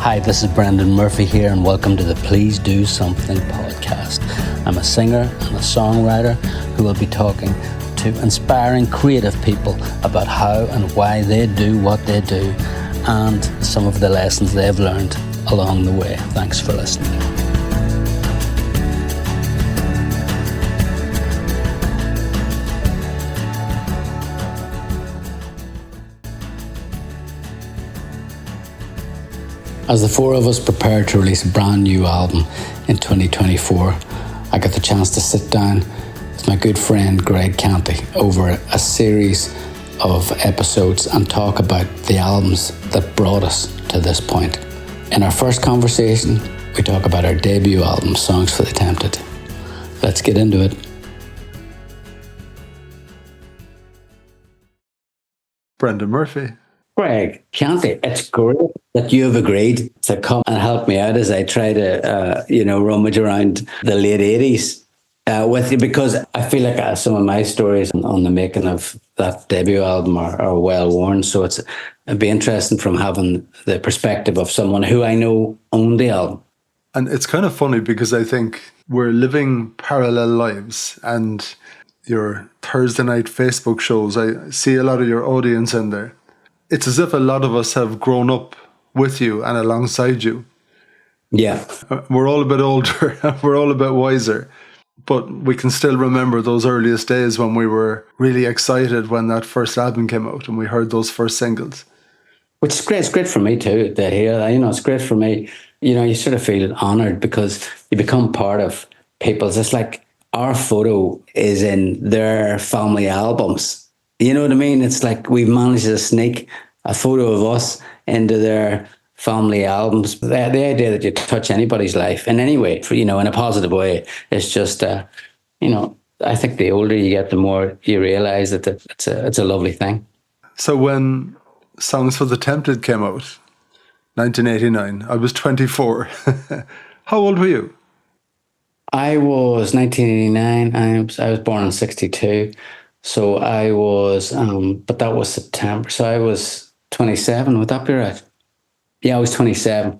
Hi, this is Brendan Murphy here, and welcome to the Please Do Something podcast. I'm a singer and a songwriter who will be talking to inspiring creative people about how and why they do what they do and some of the lessons they've learned along the way. Thanks for listening. As the four of us prepare to release a brand new album in 2024, I got the chance to sit down with my good friend Greg Canty over a series of episodes and talk about the albums that brought us to this point. In our first conversation, we talk about our debut album, Songs for the Tempted. Let's get into it. Brendan Murphy. Greg Canty, it's great that you've agreed to come and help me out as I try to, rummage around the late 80s with you, because I feel like some of my stories on the making of that debut album are well worn. So it'd be interesting from having the perspective of someone who I know owned the album. And it's kind of funny because I think we're living parallel lives, and your Thursday night Facebook shows, I see a lot of your audience in there. It's as if a lot of us have grown up with you and alongside you. Yeah. We're all a bit older, we're all a bit wiser, but we can still remember those earliest days when we were really excited when that first album came out and we heard those first singles. Which is great. It's great for me too to hear. It's great for me. You sort of feel honoured because you become part of people's. It's like our photo is in their family albums. You know what I mean? It's like we've managed to sneak a photo of us into their family albums. The idea that you touch anybody's life in any way, in a positive way, is just, I think the older you get, the more you realise that it's a lovely thing. So when Songs for the Tempted came out, 1989, I was 24. How old were you? I was 1989. I was born in 62. So I was, but that was September. So I was 27. Would that be right? Yeah, I was 27.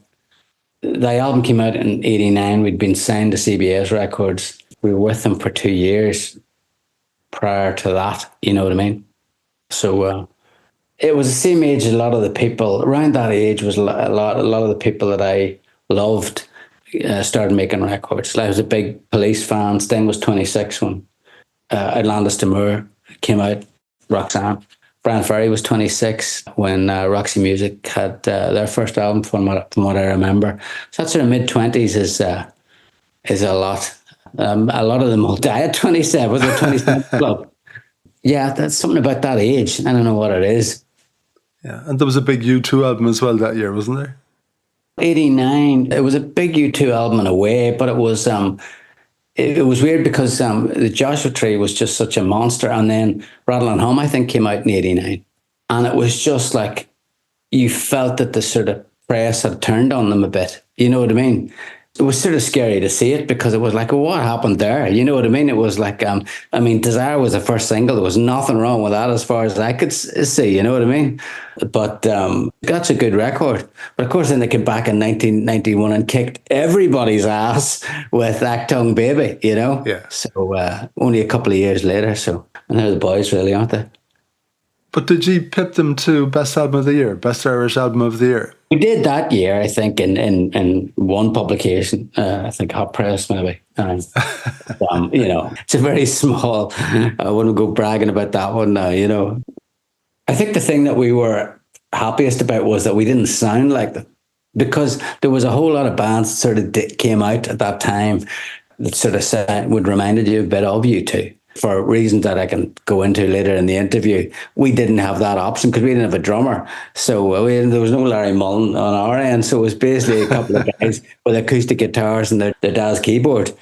The album came out in 89. We'd been signed to CBS Records. We were with them for 2 years prior to that. You know what I mean? So it was the same age as a lot of the people. Around that age was a lot of the people that I loved started making records. I was a big Police fan. Sting was 26 when Atlantis Demure came out. Roxanne. Brian Ferry was 26 when Roxy Music had their first album, from what I remember. So that sort of mid-20s is a lot. A lot of them will die at 27. Was it 27 club? Yeah, that's something about that age. I don't know what it is. Yeah, and there was a big U2 album as well that year, wasn't there? 89. It was a big U2 album in a way, but it was... It was weird because the Joshua Tree was just such a monster. And then Rattle and Hum, I think, came out in 89. And it was just like, you felt that the sort of press had turned on them a bit. You know what I mean? It was sort of scary to see it because it was like, what happened there? You know what I mean? It was like, Desire was the first single. There was nothing wrong with that as far as I could see, you know what I mean? But that's a good record. But of course, then they came back in 1991 and kicked everybody's ass with Actung Baby, you know? Yeah. So only a couple of years later. So, and they're the boys really, aren't they? But did you pip them to Best Album of the Year, Best Irish Album of the Year? We did that year, I think, in one publication. I think Hot Press, maybe. It's a very small. I wouldn't go bragging about that one now. I think the thing that we were happiest about was that we didn't sound like them, because there was a whole lot of bands that sort of came out at that time that sort of would reminded you a bit of U2. For reasons that I can go into later in the interview, we didn't have that option because we didn't have a drummer. So there was no Larry Mullen on our end. So it was basically a couple of guys with acoustic guitars and their daddy's keyboard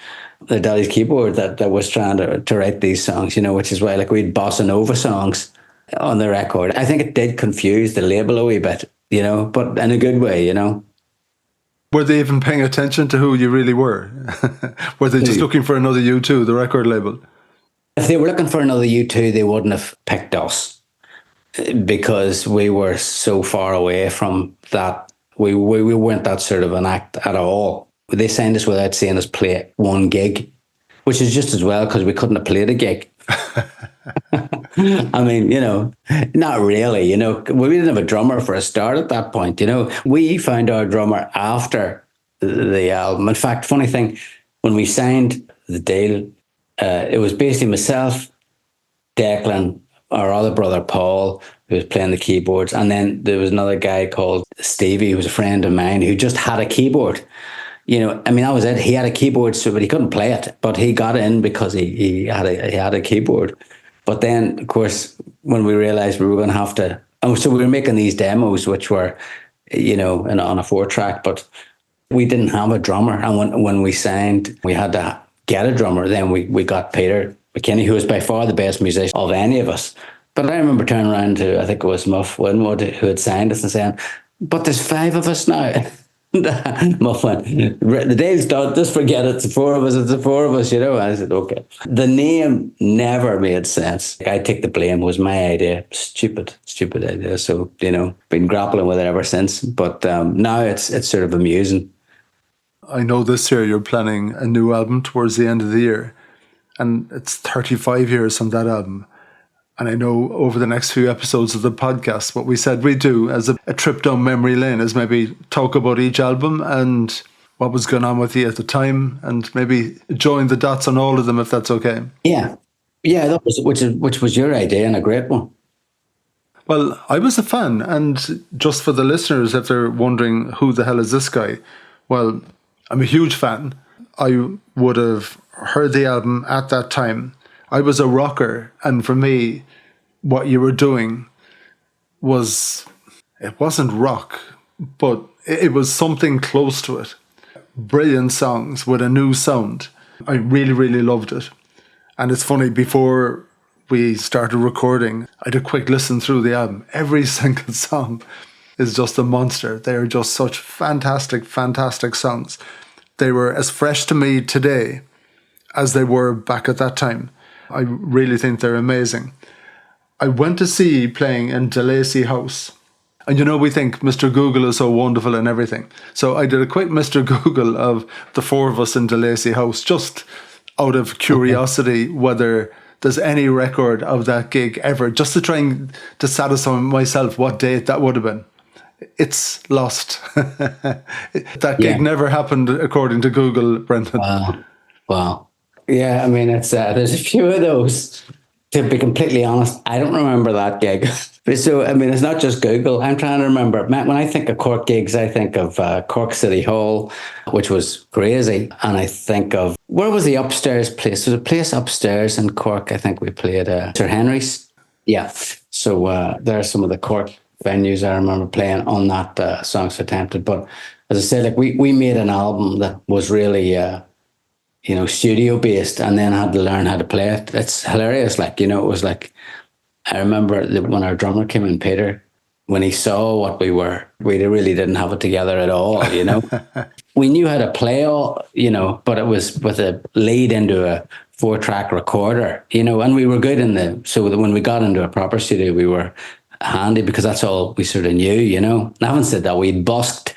that was trying to write these songs, which is why we had bossa nova songs on the record. I think it did confuse the label a wee bit, but in a good way, Were they even paying attention to who you really were? Were they just looking for another U2, the record label? If they were looking for another U2, they wouldn't have picked us because we were so far away from that We weren't that sort of an act at all. They signed us without seeing us play one gig, which is just as well because we couldn't have played a gig. I mean, not really, we didn't have a drummer for a start at that point, we found our drummer after the album. In fact, funny thing, when we signed the deal, it was basically myself, Declan, our other brother, Paul, who was playing the keyboards. And then there was another guy called Stevie, who was a friend of mine, who just had a keyboard. I mean, that was it. He had a keyboard, but he couldn't play it. But he got in because he had a keyboard. But then, of course, when we realized we were going to have to, so we were making these demos, which were, on a 4-track, but we didn't have a drummer. And when we signed, we had to get a drummer. Then we got Peter McKinney, who was by far the best musician of any of us. But I remember turning around to, I think it was Muff Winwood, who had signed us, and saying, but there's 5 of us now. Muff went, the deal's done, just forget it. It's the 4 of us, And I said, okay. The name never made sense. I take the blame. It was my idea. Stupid idea. So, been grappling with it ever since. But now it's sort of amusing. I know this year you're planning a new album towards the end of the year, and it's 35 years from that album. And I know over the next few episodes of the podcast, what we said we'd do as a trip down memory lane is maybe talk about each album and what was going on with you at the time, and maybe join the dots on all of them, if that's okay. Yeah, that was which was your idea, and a great one. Well, I was a fan, and just for the listeners, if they're wondering who the hell is this guy, well, I'm a huge fan. I would have heard the album at that time. I was a rocker, and for me, what you were doing it wasn't rock, but it was something close to it. Brilliant songs with a new sound. I really, really loved it. And it's funny, before we started recording, I had a quick listen through the album. Every single song is just a monster. They are just such fantastic, fantastic songs. They were as fresh to me today as they were back at that time. I really think they're amazing. I went to see you playing in DeLacy House. And we think Mr. Google is so wonderful and everything. So I did a quick Mr. Google of the 4 of us in DeLacy House, just out of curiosity whether there's any record of that gig ever, just to try to satisfy myself what date that would have been. It's lost. That gig never happened, according to Google, Brendan. Wow. Yeah, I mean, there's a few of those. To be completely honest, I don't remember that gig. So, I mean, it's not just Google. I'm trying to remember. When I think of Cork gigs, I think of Cork City Hall, which was crazy. And I think of, where was the upstairs place? There's a place upstairs in Cork. I think we played Sir Henry's. Yeah. So there are some of the Cork venues I remember playing on that Songs for Tempted. But as I said, we made an album that was really... studio based, and then had to learn how to play it. It's hilarious. It was like, I remember when our drummer came in, Peter, when he saw what we really didn't have it together at all, We knew how to play all, but it was with a lead into a 4-track recorder, and we were good so that when we got into a proper studio, we were handy because that's all we sort of knew, And I haven't said that we'd busked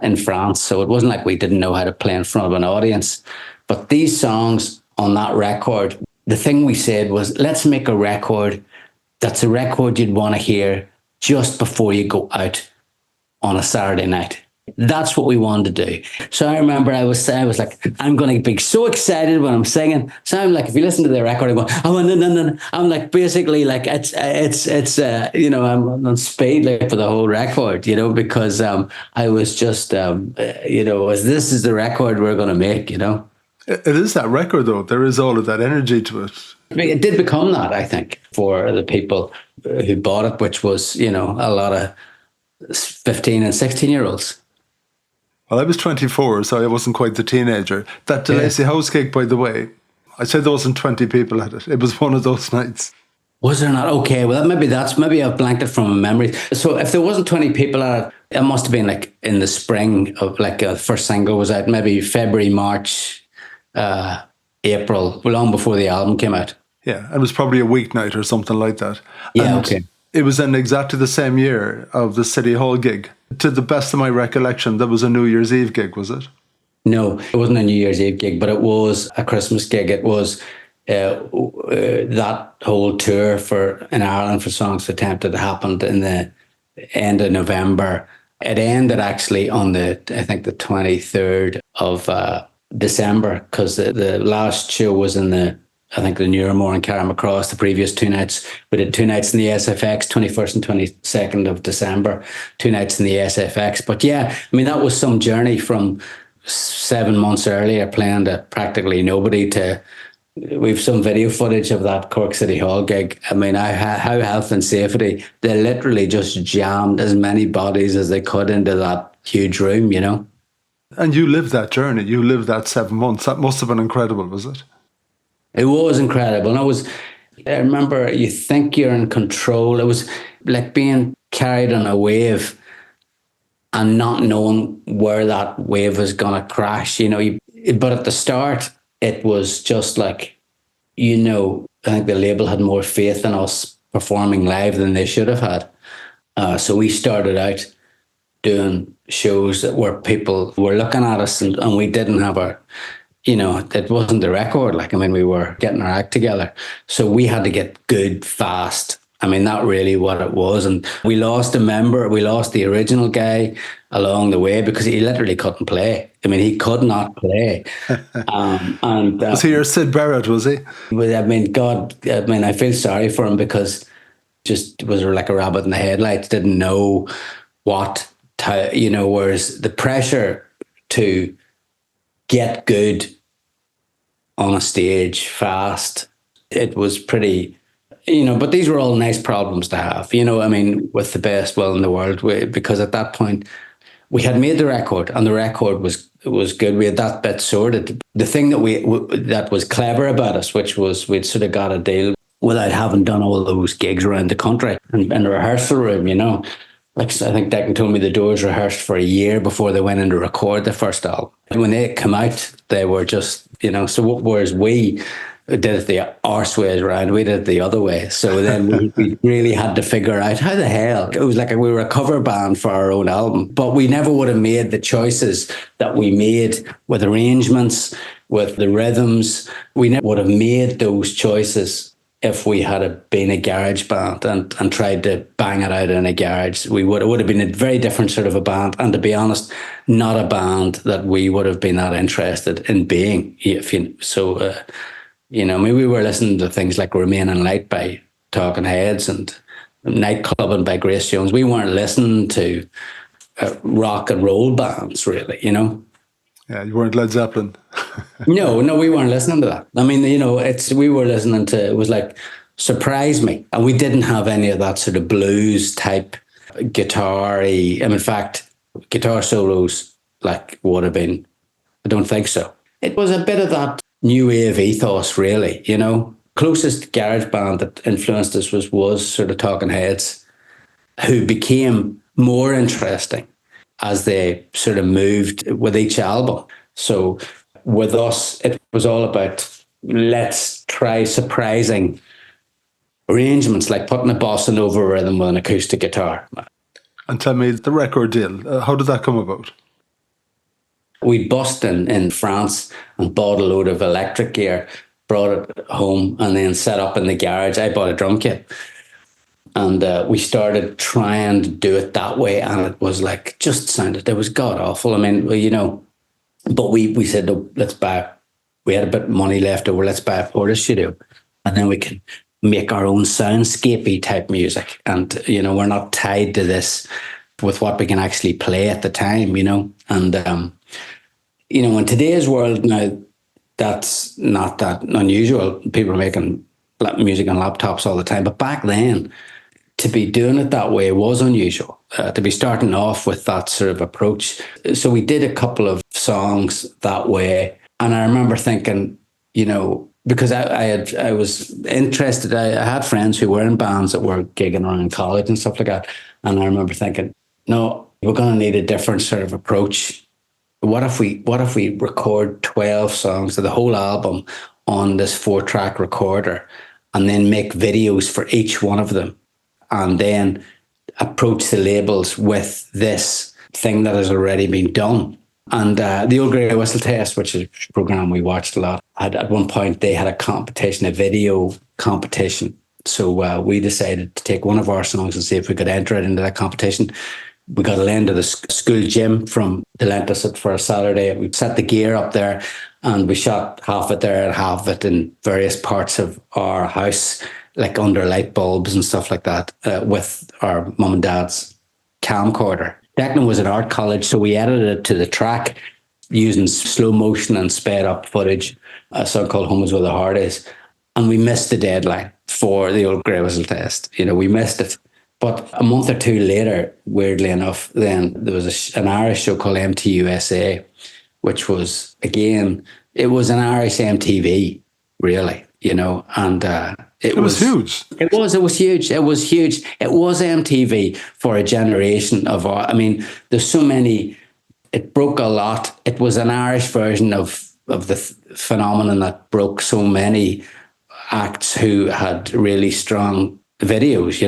in France, so it wasn't like we didn't know how to play in front of an audience. But these songs on that record, the thing we said was, let's make a record that's a record you'd want to hear just before you go out on a Saturday night. That's what we wanted to do. So I remember I was like, I'm going to be so excited when I'm singing. So I'm like, if you listen to the record, I'm going, oh, no. I'm like, basically like, it's I'm on speed like for the whole record, because I was just, this is the record we're going to make, It is that record, though. There is all of that energy to it. I mean, it did become that, I think, for the people who bought it, which was, a lot of 15 and 16-year-olds. Well, I was 24, so I wasn't quite the teenager. That DeLacy House gig, by the way, I said there wasn't 20 people at it. It was one of those nights. Was there not? Okay, well, maybe I've blanked it from memory. So if there wasn't 20 people at it, it must have been like in the spring of the first single was out, maybe February, March, April, long before the album came out. Yeah, it was probably a weeknight or something like that. Yeah, okay. It was in exactly the same year of the City Hall gig. To the best of my recollection, that was a New Year's Eve gig, was it? No, it wasn't a New Year's Eve gig, but it was a Christmas gig. It was that whole tour for in Ireland for Songs for Tempted happened in the end of November. It ended actually on I think the 23rd of December, because the last show was in I think the Newramore and Carrickmacross. The previous 2 nights, we did 2 nights in the SFX, 21st and 22nd of December, 2 nights in the SFX. But yeah, I mean, that was some journey from 7 months earlier playing to practically nobody to we've some video footage of that Cork City Hall gig. I mean, how health and safety, they literally just jammed as many bodies as they could into that huge room, you know. And you lived that journey. You lived that 7 months. That must have been incredible, was it? It was incredible. And I remember, you think you're in control. It was like being carried on a wave and not knowing where that wave was going to crash, you know. But at the start, it was just like, you know, I think the label had more faith in us performing live than they should have had. So we started out doing shows where people were looking at us, and we didn't have you know, it wasn't the record. Like, I mean, we were getting our act together. So we had to get good fast. I mean, that really what it was. And we lost a member. We lost the original guy along the way because he literally couldn't play. I mean, he could not play. Was he your Sid Barrett, was he? I mean, God, I mean, I feel sorry for him because just was like a rabbit in the headlights, didn't know you know, whereas the pressure to get good on a stage fast, it was pretty, you know, but these were all nice problems to have, you know, I mean, with the best will in the world, because at that point we had made the record and the record was good. We had that bit sorted. The thing that was clever about us, which was we'd sort of got a deal without having done all those gigs around the country and in the rehearsal room, you know. Like, I think Declan told me the Doors rehearsed for a year before they went in to record the first album. And when they came out, they were just, you know, so whereas we did it the arse way around, we did it the other way. So then we really had to figure out how the hell. It was like we were a cover band for our own album, but we never would have made the choices that we made with arrangements, with the rhythms. We never would have made those choices if we had been a garage band and tried to bang it out in a garage. It would have been a very different sort of a band. And to be honest, not a band that we would have been that interested in being. You know, I mean, we were listening to things like Remaining Light by Talking Heads and Nightclubbing by Grace Jones. We weren't listening to rock and roll bands, really, you know. Yeah, you weren't Led Zeppelin. No, we weren't listening to that. I mean, you know, we were listening to, it was like Surprise Me. And we didn't have any of that sort of blues type guitar-y. In fact, guitar solos like would have been, I don't think so. It was a bit of that new wave ethos, really, you know. Closest garage band that influenced us was sort of Talking Heads, who became more interesting as they sort of moved with each album. So with us, it was all about, let's try surprising arrangements, like putting a bossa nova rhythm with an acoustic guitar. And tell me, the record deal, how did that come about? We bust in France and bought a load of electric gear, brought it home, and then set up in the garage. I bought a drum kit. And we started trying to do it that way. And it was like, it was god awful. I mean, well, you know, but we said, no, we had a bit of money left over, let's buy a portable studio. And then we can make our own soundscapey type music. And, you know, we're not tied to this with what we can actually play at the time, you know. And, you know, in today's world now, that's not that unusual. People are making music on laptops all the time. But back then, to be doing it that way was unusual, to be starting off with that sort of approach. So we did a couple of songs that way. And I remember thinking, you know, because I was interested, I had friends who were in bands that were gigging around college and stuff like that. And I remember thinking, no, we're going to need a different sort of approach. What if we record 12 songs of the whole album on this 4-track recorder and then make videos for each one of them? and then approach the labels with this thing that has already been done. And the Old Grey Whistle Test, which is a program we watched a lot, at one point they had a competition, a video competition. So we decided to take one of our songs and see if we could enter it into that competition. We got a lend to the school gym to lend us it for a Saturday. We set the gear up there and we shot half it there and half it in various parts of our house, like under light bulbs and stuff like that, with our mum and dad's camcorder. Declan was at art college, so we edited it to the track using slow motion and sped up footage, a song called Home Is Where the Heart Is. And we missed the deadline for the Old Grey Whistle Test. We missed it. But a month or two later, weirdly enough, then there was an Irish show called MTUSA, which was, again, it was an Irish MTV, really, and it was huge. It was huge. It was huge. It was MTV for a generation of there's so many, it broke a lot. It was an Irish version of the phenomenon that broke so many acts who had really strong videos,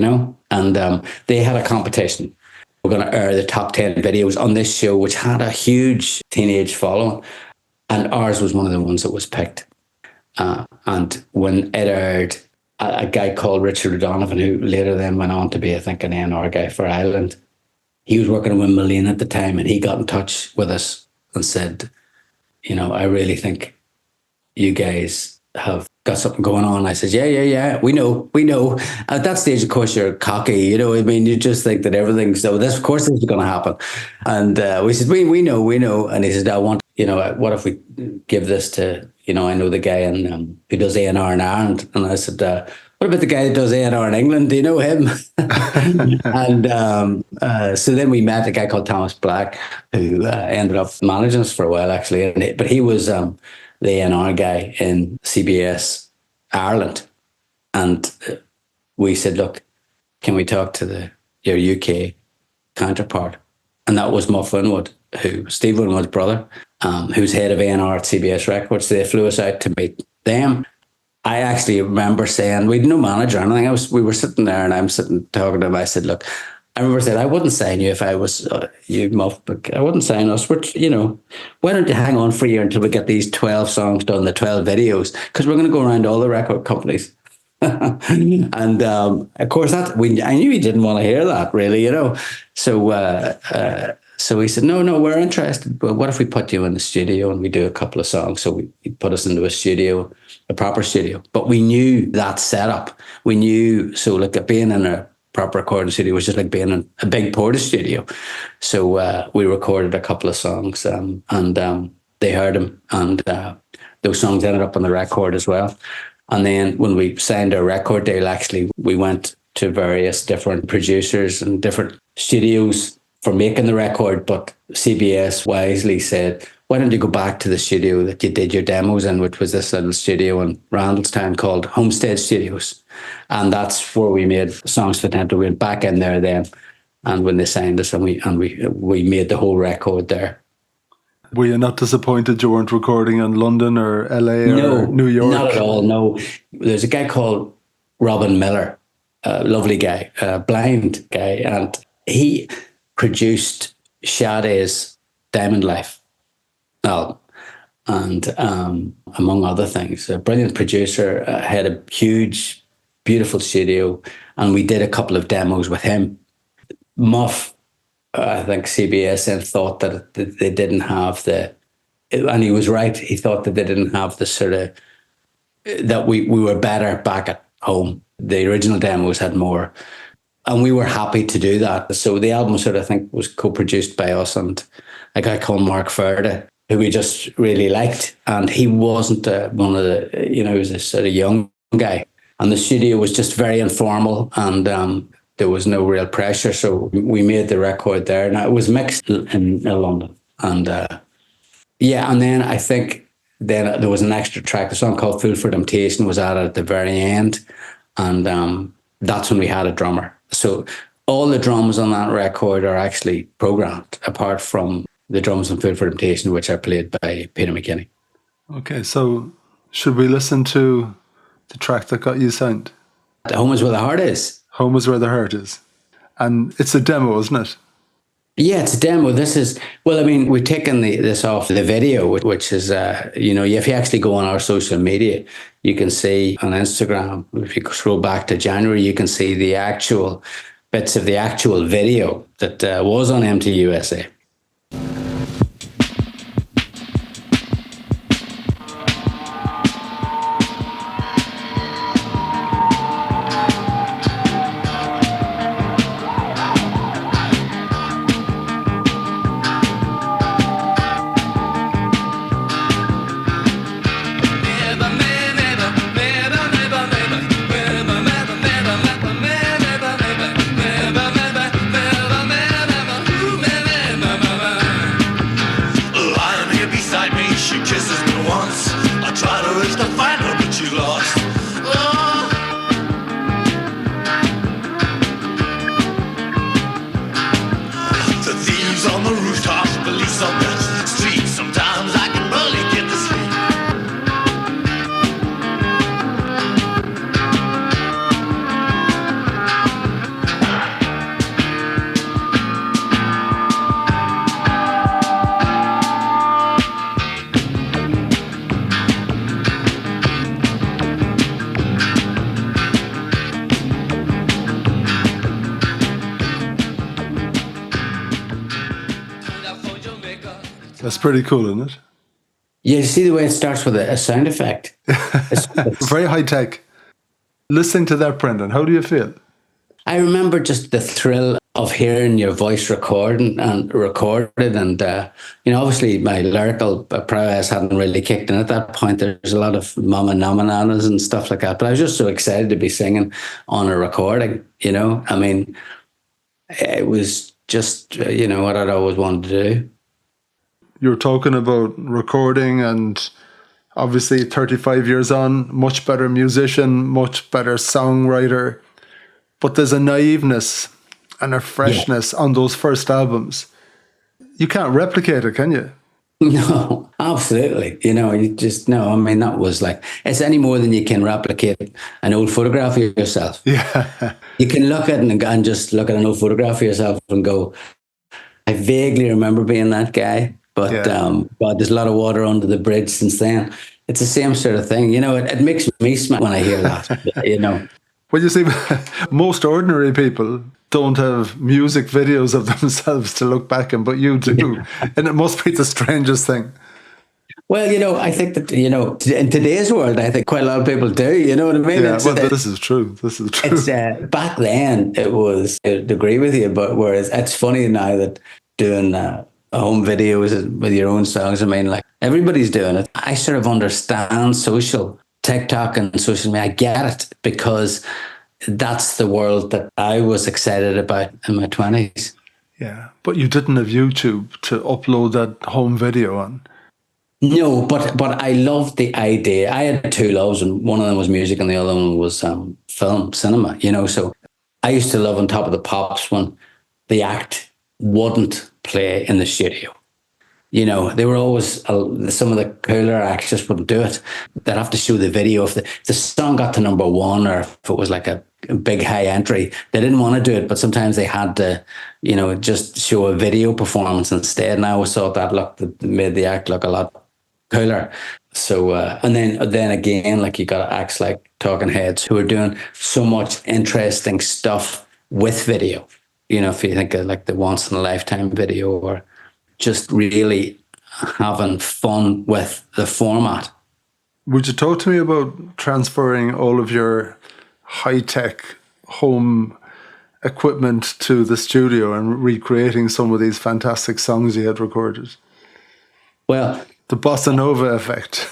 and they had a competition. We're going to air the top 10 videos on this show, which had a huge teenage following, and ours was one of the ones that was picked. And when it aired, a guy called Richard O'Donovan, who later then went on to be, I think, an A&R guy for Ireland, he was working in Wimbledon at the time, and he got in touch with us and said, I really think you guys have got something going on. I said, yeah, we know. At that stage, of course, you're cocky, you just think that everything's, so this, of course, this is going to happen. And we said, we know. And he said, I want, what if we give this to, I know the guy who does A&R in Ireland. And I said, what about the guy that does A&R in England? Do you know him? And so then we met a guy called Thomas Black, who ended up managing us for a while, actually. But he was the A&R guy in CBS Ireland. And we said, look, can we talk to your UK counterpart? And that was Muff Winwood, Steve Winwood's brother, who's head of A&R at CBS Records. They flew us out to meet them. I actually remember saying, we had no manager or anything. We were sitting there and I'm sitting talking to him. I said, look, I remember saying, I wouldn't sign you if I was you, Muff, but I wouldn't sign us. But, why don't you hang on for a year until we get these 12 songs done, the 12 videos, because we're going to go around all the record companies. And of course, I knew he didn't want to hear that, really, So he said, no, we're interested. But what if we put you in the studio and we do a couple of songs? So he put us into a studio, a proper studio. But we knew that setup. We knew, so like being in a proper recording studio was just like being in a big Porta studio. So we recorded a couple of songs and they heard them. And those songs ended up on the record as well. And then when we signed our record deal, actually, we went to various different producers and different studios for making the record, but CBS wisely said, why don't you go back to the studio that you did your demos in, which was this little studio in Randallstown called Homestead Studios. And that's where we made Songs for Temple. We went back in there then, and when they signed us, and we made the whole record there. Were you not disappointed you weren't recording in London or LA or New York? Not at all, no. There's a guy called Robin Miller, a lovely guy, a blind guy, and he produced Sade's Diamond Life album, and among other things, a brilliant producer, had a huge, beautiful studio, and we did a couple of demos with him. Muff, I think CBS then thought that they didn't have and he was right, he thought that they didn't have the sort of, that we were better back at home. The original demos had more. And we were happy to do that. So the album sort of, I think, was co-produced by us and a guy called Mark Faraday, who we just really liked. And he wasn't one of the, he was a sort of young guy. And the studio was just very informal and there was no real pressure. So we made the record there. Now, it was mixed in London. And and then I think then there was an extra track. The song called Fool for Temptation was added at the very end. And that's when we had a drummer. So all the drums on that record are actually programmed, apart from the drums on Food for Temptation, which are played by Peter McKinney. Okay, so should we listen to the track that got you signed? Home Is Where the Heart Is. Home is where the heart is. And it's a demo, isn't it? Yeah, it's a demo. This is, well, I mean, we've taken this off the video, which is, if you actually go on our social media, you can see on Instagram, if you scroll back to January, you can see the actual bits of the actual video that was on MTUSA. That's pretty cool, isn't it? Yeah, you see the way it starts with a sound effect. It's very high tech. Listening to that, Brendan, how do you feel? I remember just the thrill of hearing your voice recorded, and obviously my lyrical prowess hadn't really kicked in at that point. There's a lot of mama namananas and stuff like that, but I was just so excited to be singing on a recording. I mean, it was just what I'd always wanted to do. You're talking about recording, and obviously 35 years on, much better musician, much better songwriter. But there's a naiveness and a freshness on those first albums. You can't replicate it, can you? No, absolutely. You just, no, I mean, that was like, it's any more than you can replicate an old photograph of yourself. Yeah. You can look at it and just look at an old photograph of yourself and go, I vaguely remember being that guy. But but there's a lot of water under the bridge since then. It's the same sort of thing. It makes me smile when I hear that, Well, you see, most ordinary people don't have music videos of themselves to look back in, but you do. And it must be the strangest thing. Well, I think that, in today's world, I think quite a lot of people do, you know what I mean? Yeah, this is true. This is true. It's, back then, it was, I'd agree with you, but whereas it's funny now that doing home videos with your own songs, I mean, like, everybody's doing it. I sort of understand social TikTok and social media. I get it, because that's the world that I was excited about in my 20s. Yeah, but you didn't have YouTube to upload that home video on. No, but I loved the idea. I had two loves, and one of them was music and the other one was film, cinema, So I used to love On Top of the Pops when the act wouldn't play in the studio. They were always, some of the cooler acts just wouldn't do it. They'd have to show the video. If the song got to number one, or if it was like a big high entry, they didn't want to do it, but sometimes they had to, just show a video performance instead. And I always thought that made the act look a lot cooler. So, and then again, like, you got acts like Talking Heads who are doing so much interesting stuff with video. If you think of like the Once in a Lifetime video, or just really having fun with the format. Would you talk to me about transferring all of your high-tech home equipment to the studio and recreating some of these fantastic songs you had recorded? Well, the bossa nova effect.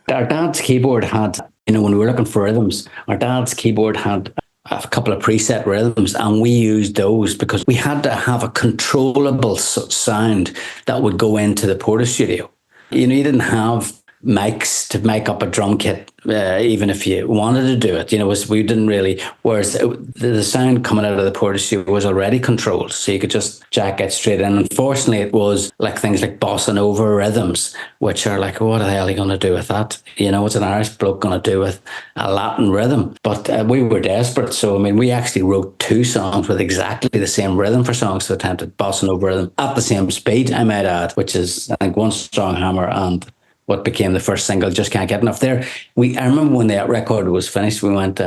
Our dad's keyboard had, when we were looking for rhythms, our dad's keyboard had a couple of preset rhythms, and we used those because we had to have a controllable sound that would go into the Porta studio. You didn't have mics to make up a drum kit, even if you wanted to do it. We didn't really, whereas the sound coming out of the Portage Studio was already controlled, so you could just jack it straight in. Unfortunately, it was like things like bossa nova rhythms, which are like, what the hell are you going to do with that? What's an Irish bloke going to do with a Latin rhythm? But we were desperate, so I mean, we actually wrote 2 songs with exactly the same rhythm for songs to attempted bossa nova rhythm at the same speed, I might add, which is, I think, One Strong Hammer and what became the first single, Just Can't Get Enough. I remember when that record was finished, we went,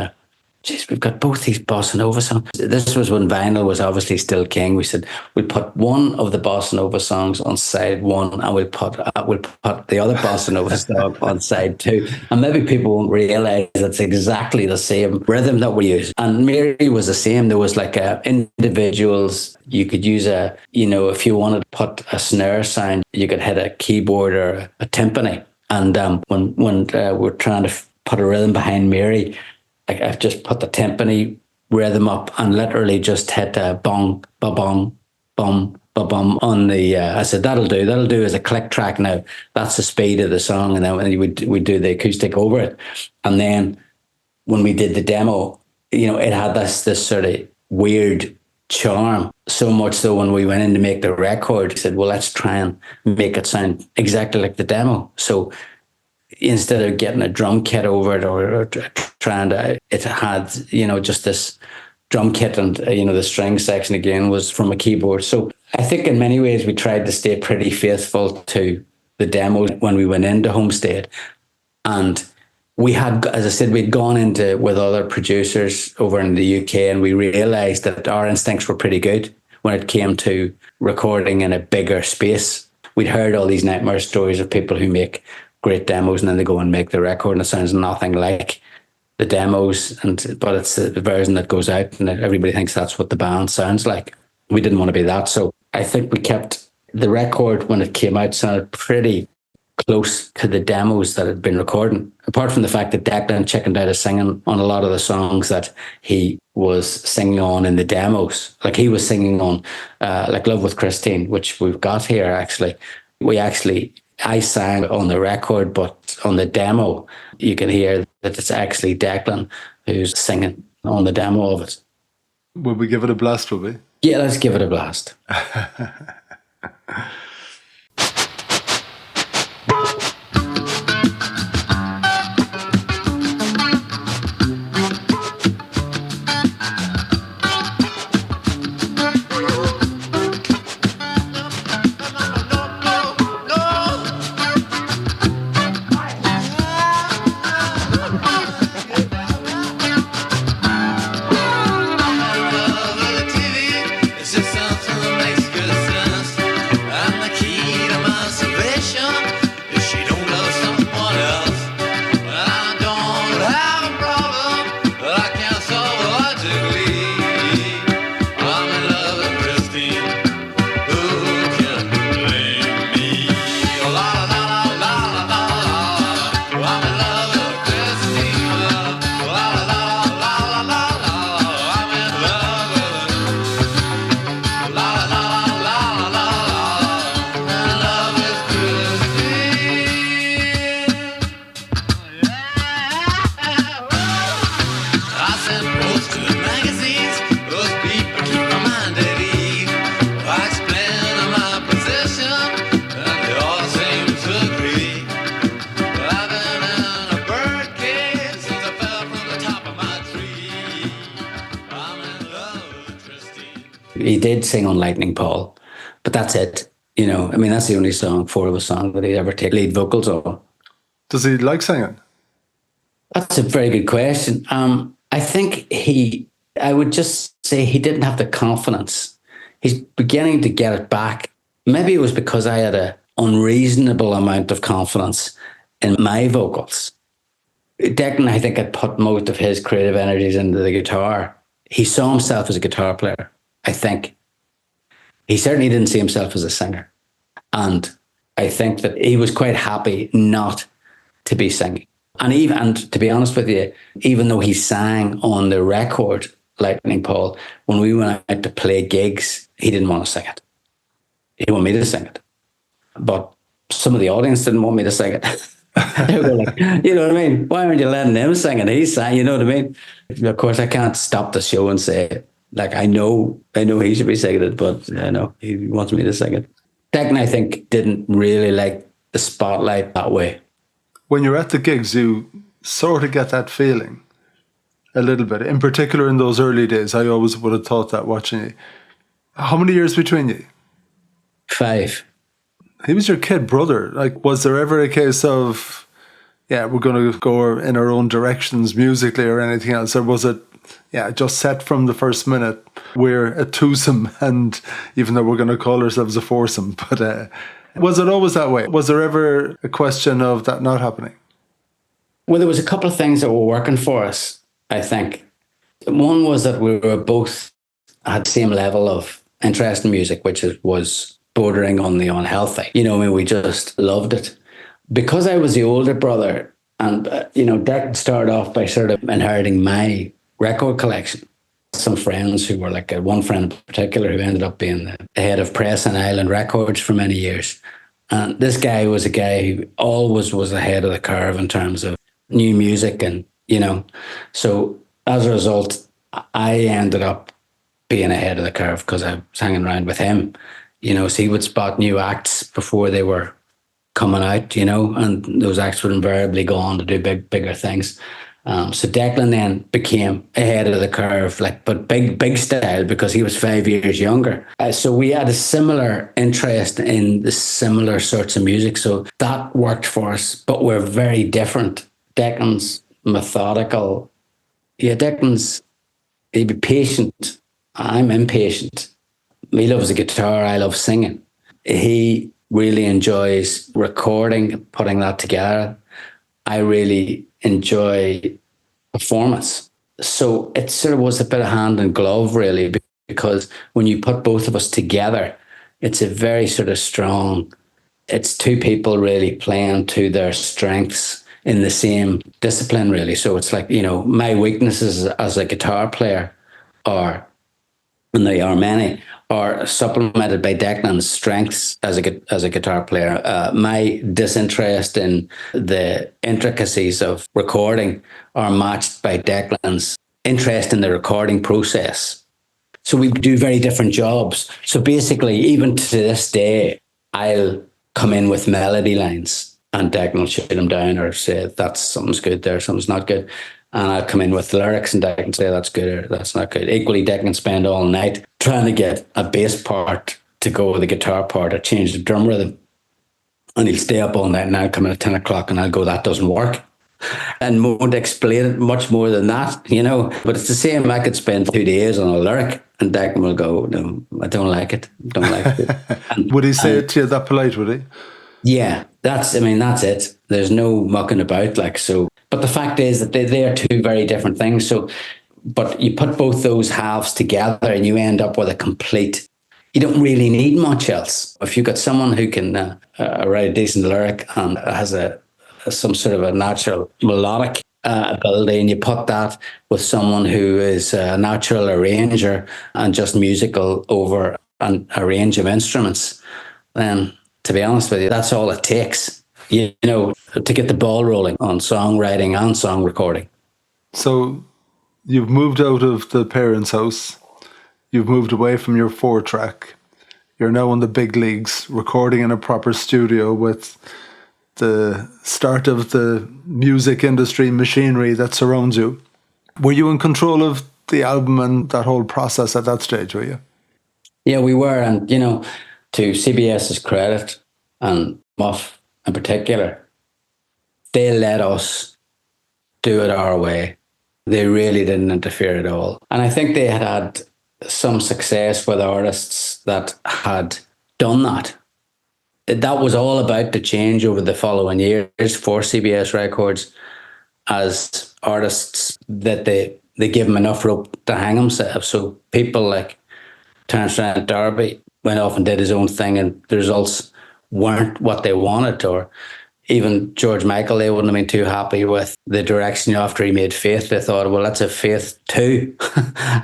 geez, we've got both these bossa nova songs. This was when vinyl was obviously still king. We said we'll put one of the bossa nova songs on side 1, and we'll put the other bossa nova song on side 2. And maybe people won't realise it's exactly the same rhythm that we use. And Mary was the same. There was like individuals. You could use if you wanted to put a snare sound, you could hit a keyboard or a timpani. And when we're trying to put a rhythm behind Mary, I've just put the timpani rhythm up and literally just hit a bong, ba bong, bum, ba bum on the. I said that'll do as a click track now. That's the speed of the song, and then we do the acoustic over it. And then when we did the demo, it had this sort of weird charm. So much so when we went in to make the record, we said, well, let's try and make it sound exactly like the demo. So instead of getting a drum kit over it or trying to, it had, just this drum kit, and, the string section again was from a keyboard. So I think in many ways we tried to stay pretty faithful to the demos when we went into Homestead. And we had, as I said, we'd gone into with other producers over in the UK, and we realised that our instincts were pretty good when it came to recording in a bigger space. We'd heard all these nightmare stories of people who make great demos and then they go and make the record and it sounds nothing like the demos, but it's the version that goes out and everybody thinks that's what the band sounds like. We didn't want to be that, so I think we kept the record when it came out sounded pretty close to the demos that had been recording, apart from the fact that Declan chickened out of singing on a lot of the songs that he was singing on in the demos. Like he was singing on like Love with Christine, which we've got here actually. I sang on the record, but on the demo, you can hear that it's actually Declan who's singing on the demo of it. Will we give it a blast, will we? Yeah, let's give it a blast. He did sing on Lightning Paul, but that's it. That's the only song, 4 of a song that he'd ever take lead vocals on. Does he like singing? That's a very good question. I think I would just say he didn't have the confidence. He's beginning to get it back. Maybe it was because I had an unreasonable amount of confidence in my vocals. Declan, I think, had put most of his creative energies into the guitar. He saw himself as a guitar player, I think. He certainly didn't see himself as a singer. And I think that he was quite happy not to be singing. And to be honest with you, even though he sang on the record, Lightning Paul, when we went out to play gigs, he didn't want to sing it. He wanted me to sing it. But some of the audience didn't want me to sing it. They were like, you know what I mean? Why aren't you letting him sing? And he's sang, you know what I mean? Of course, I can't stop the show and say, like, I know he should be singing it, but I know he wants me to sing it. Declan, I think, didn't really like the spotlight that way. When you're at the gigs, you sort of get that feeling a little bit. In particular, in those early days, I always would have thought that watching you. How many years between you? 5. He was your kid brother. Like, was there ever a case of, yeah, we're going to go in our own directions musically or anything else? Or was it, yeah, just set from the first minute, we're a twosome, and even though we're going to call ourselves a foursome, but was it always that way? Was there ever a question of that not happening? Well, there was a couple of things that were working for us, I think. One was that we were both had the same level of interest in music, which was bordering on the unhealthy. You know, I mean, we just loved it. Because I was the older brother, and, Declan started off by sort of inheriting my record collection. Some friends who were like, one friend in particular who ended up being the head of Press and Island Records for many years. And this guy was a guy who always was ahead of the curve in terms of new music. And, so as a result, I ended up being ahead of the curve because I was hanging around with him. So he would spot new acts before they were coming out, and those acts would invariably go on to do bigger things. So Declan then became ahead of the curve, but big style, because he was 5 years younger. So we had a similar interest in the similar sorts of music. So that worked for us, but we're very different. Declan's methodical. Yeah, he'd be patient. I'm impatient. He loves the guitar. I love singing. He really enjoys recording, putting that together. I really enjoy performance. So it sort of was a bit of hand in glove, really, because when you put both of us together, it's a very sort of strong, it's two people really playing to their strengths in the same discipline, really. So it's like, my weaknesses as a guitar player are, and they are many, are supplemented by Declan's strengths as a guitar player. My disinterest in the intricacies of recording are matched by Declan's interest in the recording process. So we do very different jobs. So basically, even to this day, I'll come in with melody lines and Declan will shoot them down or say, that's something's good there, something's not good. And I'd come in with lyrics and Declan say that's good or that's not good. Equally, Declan spend all night trying to get a bass part to go with the guitar part or change the drum rhythm. And he'll stay up all night and I'll come in at 10 o'clock and I'll go, that doesn't work. And won't explain it much more than that, But it's the same. I could spend 2 days on a lyric and Declan will go, no, I don't like it. Don't like it. Would he say it to you that polite, would he? Yeah, that's it. There's no mucking about, so. But the fact is that they are two very different things. So, but you put both those halves together and you end up with a complete, you don't really need much else. If you've got someone who can write a decent lyric and has some sort of a natural melodic ability, and you put that with someone who is a natural arranger and just musical over a range of instruments, then to be honest with you, that's all it takes, to get the ball rolling on songwriting and song recording. So you've moved out of the parents' house. You've moved away from your 4-track. You're now in the big leagues, recording in a proper studio with the start of the music industry machinery that surrounds you. Were you in control of the album and that whole process at that stage, were you? Yeah, we were. And, to CBS's credit, and Muff in particular, they let us do it our way. They really didn't interfere at all. And I think they had some success with artists that had done that. That was all about to change over the following years for CBS Records, as artists that they give them enough rope to hang themselves. So people like Terence Trent D'Arby went off and did his own thing and the results weren't what they wanted. Or even George Michael, they wouldn't have been too happy with the direction after he made Faith. They thought, well, let's have Faith too.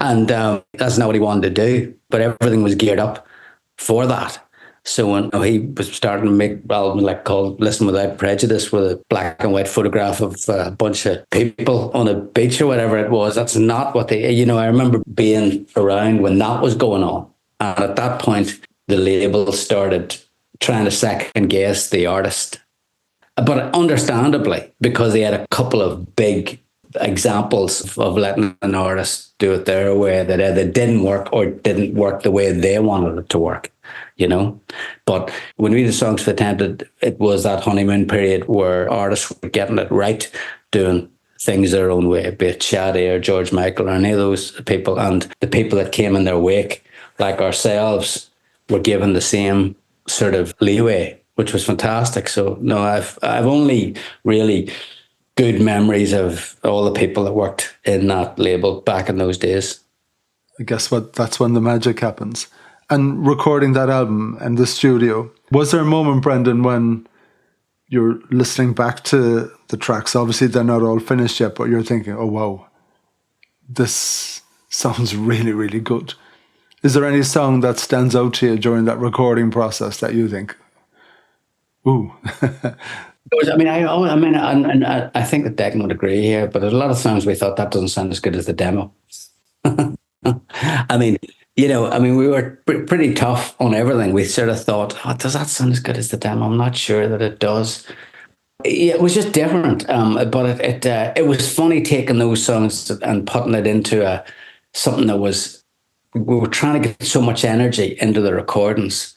And that's not what he wanted to do. But everything was geared up for that. So when he was starting to make albums like called Listen Without Prejudice with a black and white photograph of a bunch of people on a beach or whatever it was, that's not what they, I remember being around when that was going on. And at that point, the label started trying to second guess the artist. But understandably, because they had a couple of big examples of letting an artist do it their way that either didn't work or didn't work the way they wanted it to work, But when we did Songs for the Tempted, it was that honeymoon period where artists were getting it right, doing things their own way, be it Shadi or George Michael or any of those people. And the people that came in their wake, like ourselves, were given the same sort of leeway, which was fantastic. So no, I've only really good memories of all the people that worked in that label back in those days. I guess that's when the magic happens. And recording that album in the studio, was there a moment, Brendan, when you're listening back to the tracks? Obviously, they're not all finished yet, but you're thinking, oh, wow, this sounds really, really good. Is there any song that stands out to you during that recording process that you think, ooh? I think that Declan would agree here, but there's a lot of songs we thought that doesn't sound as good as the demo. We were pretty tough on everything. We sort of thought, oh, does that sound as good as the demo? I'm not sure that it does. Yeah, it was just different. But it was funny taking those songs and putting it into something that was, we were trying to get so much energy into the recordings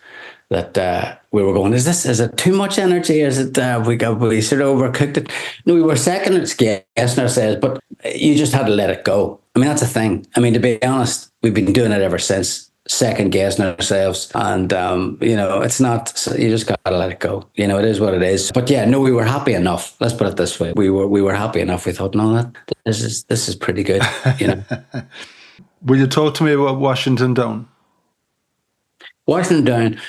that we were going, is it too much energy? Is it, we sort of overcooked it? No, we were second guessing ourselves, but you just had to let it go. That's a thing. To be honest, we've been doing it ever since, second guessing ourselves. And, it's not, you just got to let it go. It is what it is. But yeah, no, we were happy enough. Let's put it this way. We were happy enough. We thought, no, this is pretty good, Will you talk to me about Washington Down? Washington Down.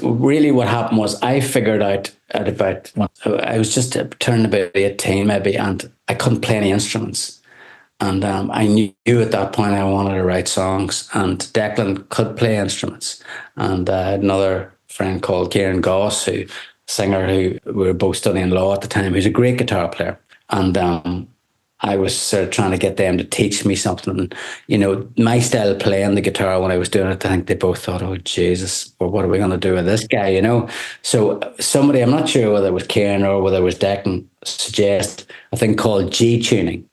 Really what happened was I figured out at about, I was just turning about 18 maybe, and I couldn't play any instruments. And I knew at that point I wanted to write songs, and Declan could play instruments. And I had another friend called Kieran Goss, singer who we were both studying law at the time, who's a great guitar player. And I was sort of trying to get them to teach me something. My style of playing the guitar when I was doing it, I think they both thought, oh, Jesus, well, what are we going to do with this guy, So somebody, I'm not sure whether it was Kieran or whether it was Declan, suggest a thing called G tuning.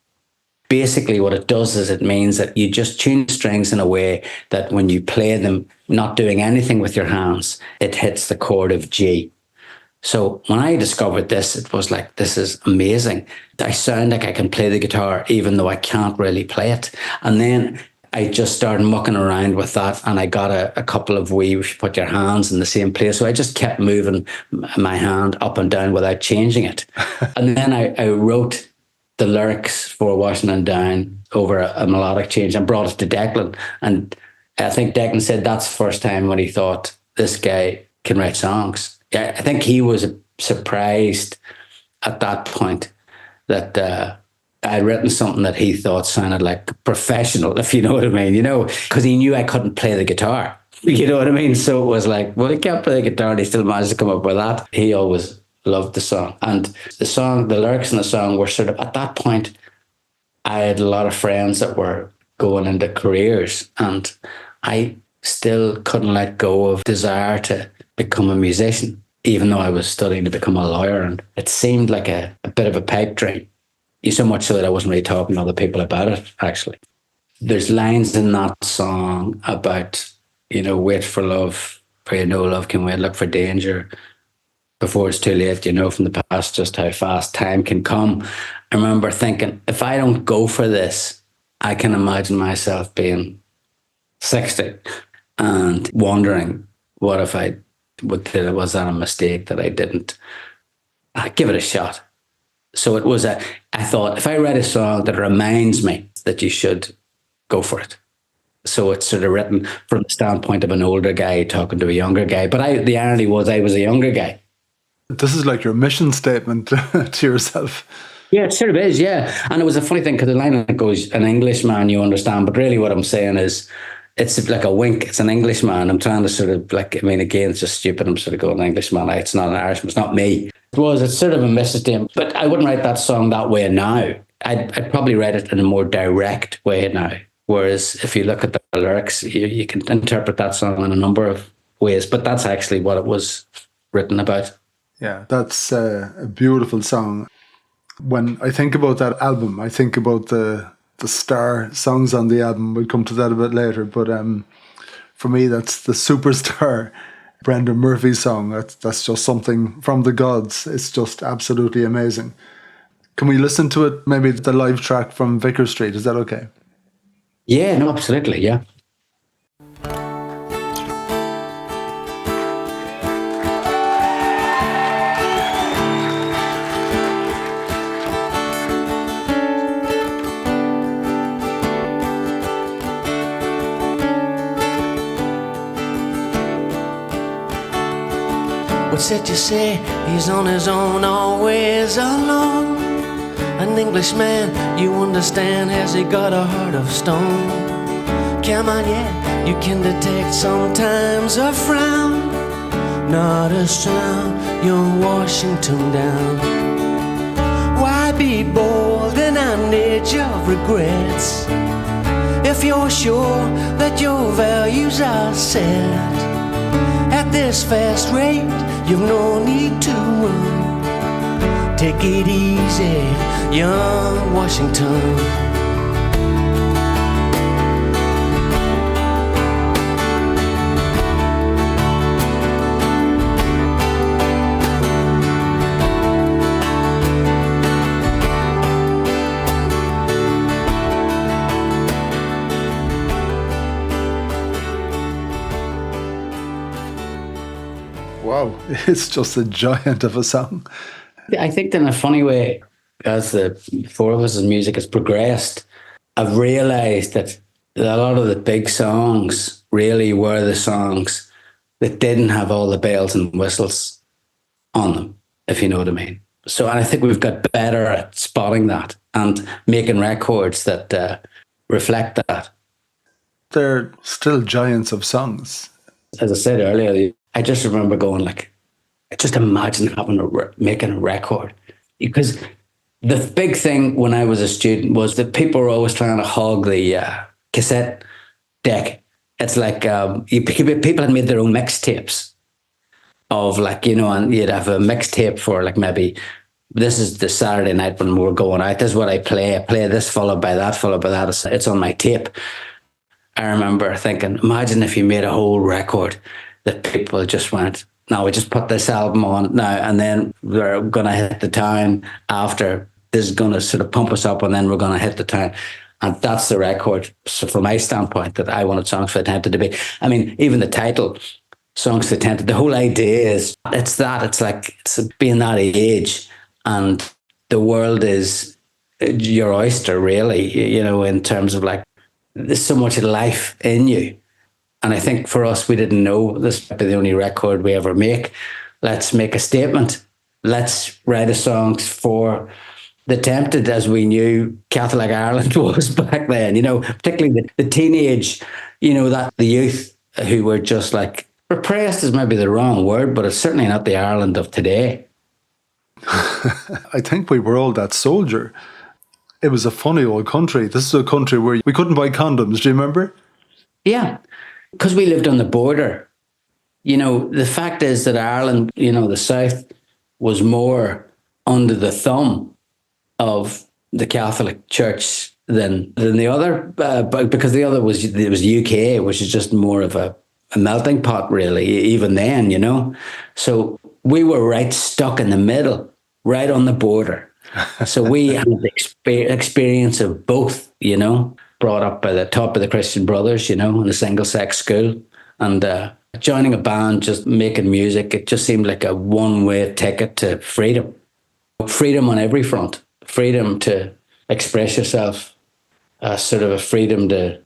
Basically, what it does is it means that you just tune strings in a way that when you play them, not doing anything with your hands, it hits the chord of G. So when I discovered this, it was like, this is amazing. I sound like I can play the guitar, even though I can't really play it. And then I just started mucking around with that, and I got a couple of you put your hands in the same place. So I just kept moving my hand up and down without changing it. And then I wrote the lyrics for Washington Down over a melodic change and brought it to Declan. And I think Declan said that's the first time when he thought, this guy can write songs. I think he was surprised at that point that I'd written something that he thought sounded like professional, if you know what I mean, because he knew I couldn't play the guitar, you know what I mean? So it was like, well, he can't play the guitar and he still managed to come up with that. He always loved the song. And the lyrics in the song were sort of, at that point, I had a lot of friends that were going into careers, and I still couldn't let go of desire to become a musician, even though I was studying to become a lawyer. And it seemed like a bit of a pipe dream. So much so that I wasn't really talking to other people about it, actually. There's lines in that song about, wait for love, for you know love can wait, look for danger before it's too late, from the past just how fast time can come. I remember thinking, if I don't go for this, I can imagine myself being 60 and wondering, what if was that a mistake that I didn't give it a shot? So I thought, if I write a song that reminds me that you should go for it. So it's sort of written from the standpoint of an older guy talking to a younger guy. But the irony was I was a younger guy. This is like your mission statement to yourself. Yeah, it sort of is, yeah. And it was a funny thing because the line that goes, an Englishman you understand, but really what I'm saying is, It's like a wink. It's an Englishman. I'm trying to sort of like, I mean, again, it's just stupid. I'm sort of going Englishman. It's not an Irishman. It's not me. It's sort of a message to him. But I wouldn't write that song that way now. I'd probably write it in a more direct way now. Whereas if you look at the lyrics, you can interpret that song in a number of ways. But that's actually what it was written about. Yeah, that's a beautiful song. When I think about that album, I think about the star songs on the album. We'll come to that a bit later. But for me, that's the Superstar Brendan Murphy song. That's just something from the gods. It's just absolutely amazing. Can we listen to it? Maybe the live track from Vicar Street. Is that okay? Yeah, no, absolutely. Yeah. What's that you say? He's on his own, always alone. An Englishman, you understand, has he got a heart of stone? Come on, yeah, you can detect sometimes a frown. Not a sound, young Washington down. Why be bold in an age of regrets? If you're sure that your values are set, at this fast rate, you've no need to run. Take it easy, young Washington. Wow, it's just a giant of a song. I think in a funny way, as the four of us' music has progressed, I've realized that a lot of the big songs really were the songs that didn't have all the bells and whistles on them, if you know what I mean. So and I think we've got better at spotting that and making records that reflect that. They're still giants of songs. As I said earlier, I just remember going like, just imagine making a record. Because the big thing when I was a student was that people were always trying to hog the cassette deck. It's like people had made their own mixtapes of like, you know, and you'd have a mixtape for like maybe this is the Saturday night when we're going out. This is what I play. I play this followed by that, followed by that. It's on my tape. I remember thinking, imagine if you made a whole record that people just went, no, we just put this album on now, and then we're going to hit the town after. This is going to sort of pump us up, and then we're going to hit the town. And that's the record. So from my standpoint, that I wanted Songs for the Tempted to be. I mean, even the title, Songs for the Tempted, the whole idea is, it's like, it's being that age, and the world is your oyster, really, you know, in terms of like, there's so much life in you. And I think for us, we didn't know this might be the only record we ever make. Let's make a statement. Let's write a song for the tempted, as we knew Catholic Ireland was back then, you know, particularly the teenage, you know, that the youth who were just like, repressed is maybe the wrong word, but it's certainly not the Ireland of today. I think we were all that soldier. It was a funny old country. This is a country where we couldn't buy condoms. Do you remember? Yeah, because we lived on the border. You know, the fact is that Ireland, you know, the South was more under the thumb of the Catholic Church than the other, because the other was UK, which is just more of a melting pot, really, even then, you know. So we were right stuck in the middle, right on the border. So we had the experience of both, you know, brought up by the top of the Christian Brothers, you know, in a single-sex school. And joining a band, just making music, it just seemed like a one-way ticket to freedom. Freedom on every front. Freedom to express yourself. Sort of a freedom to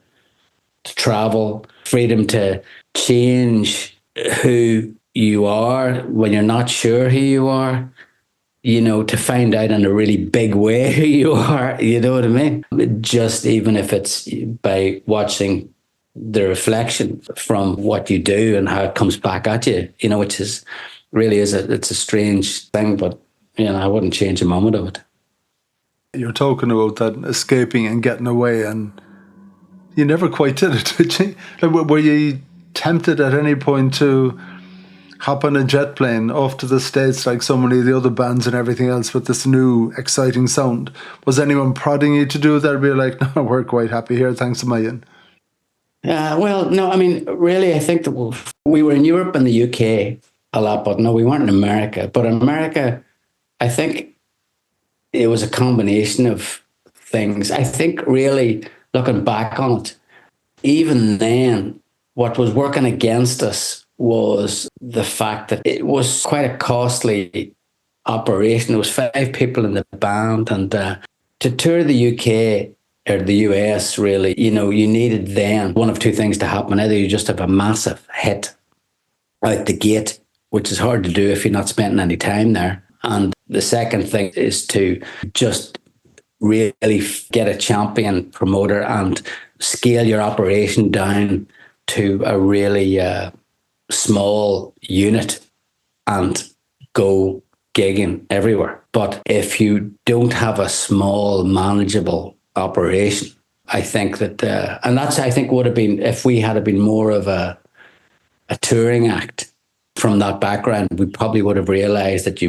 travel. Freedom to change who you are when you're not sure who you are. You know, to find out in a really big way who you are, you know what I mean? Just even if it's by watching the reflection from what you do and how it comes back at you, which is really it's a strange thing, but I wouldn't change a moment of it. You're talking about that escaping and getting away, and you never quite did it, did you? Like, were you tempted at any point to hop on a jet plane off to the States like so many of the other bands and everything else with this new exciting sound? Was anyone prodding you to do that? Or were you like, no, we're quite happy here, thanks a million? Well, no, I mean, really, I think that we were in Europe and the UK a lot, but no, we weren't in America. But in America, I think it was a combination of things. I think really looking back on it, even then, what was working against us was the fact that it was quite a costly operation. There was 5 people in the band, and to tour the UK or the US, really, you needed then one of two things to happen. Either you just have a massive hit out the gate, which is hard to do if you're not spending any time there. And the second thing is to just really get a champion promoter and scale your operation down to a really small unit and go gigging everywhere. But if you don't have a small, manageable operation, I think that, and that's, I think, would have been, if we had been more of a touring act from that background, we probably would have realized that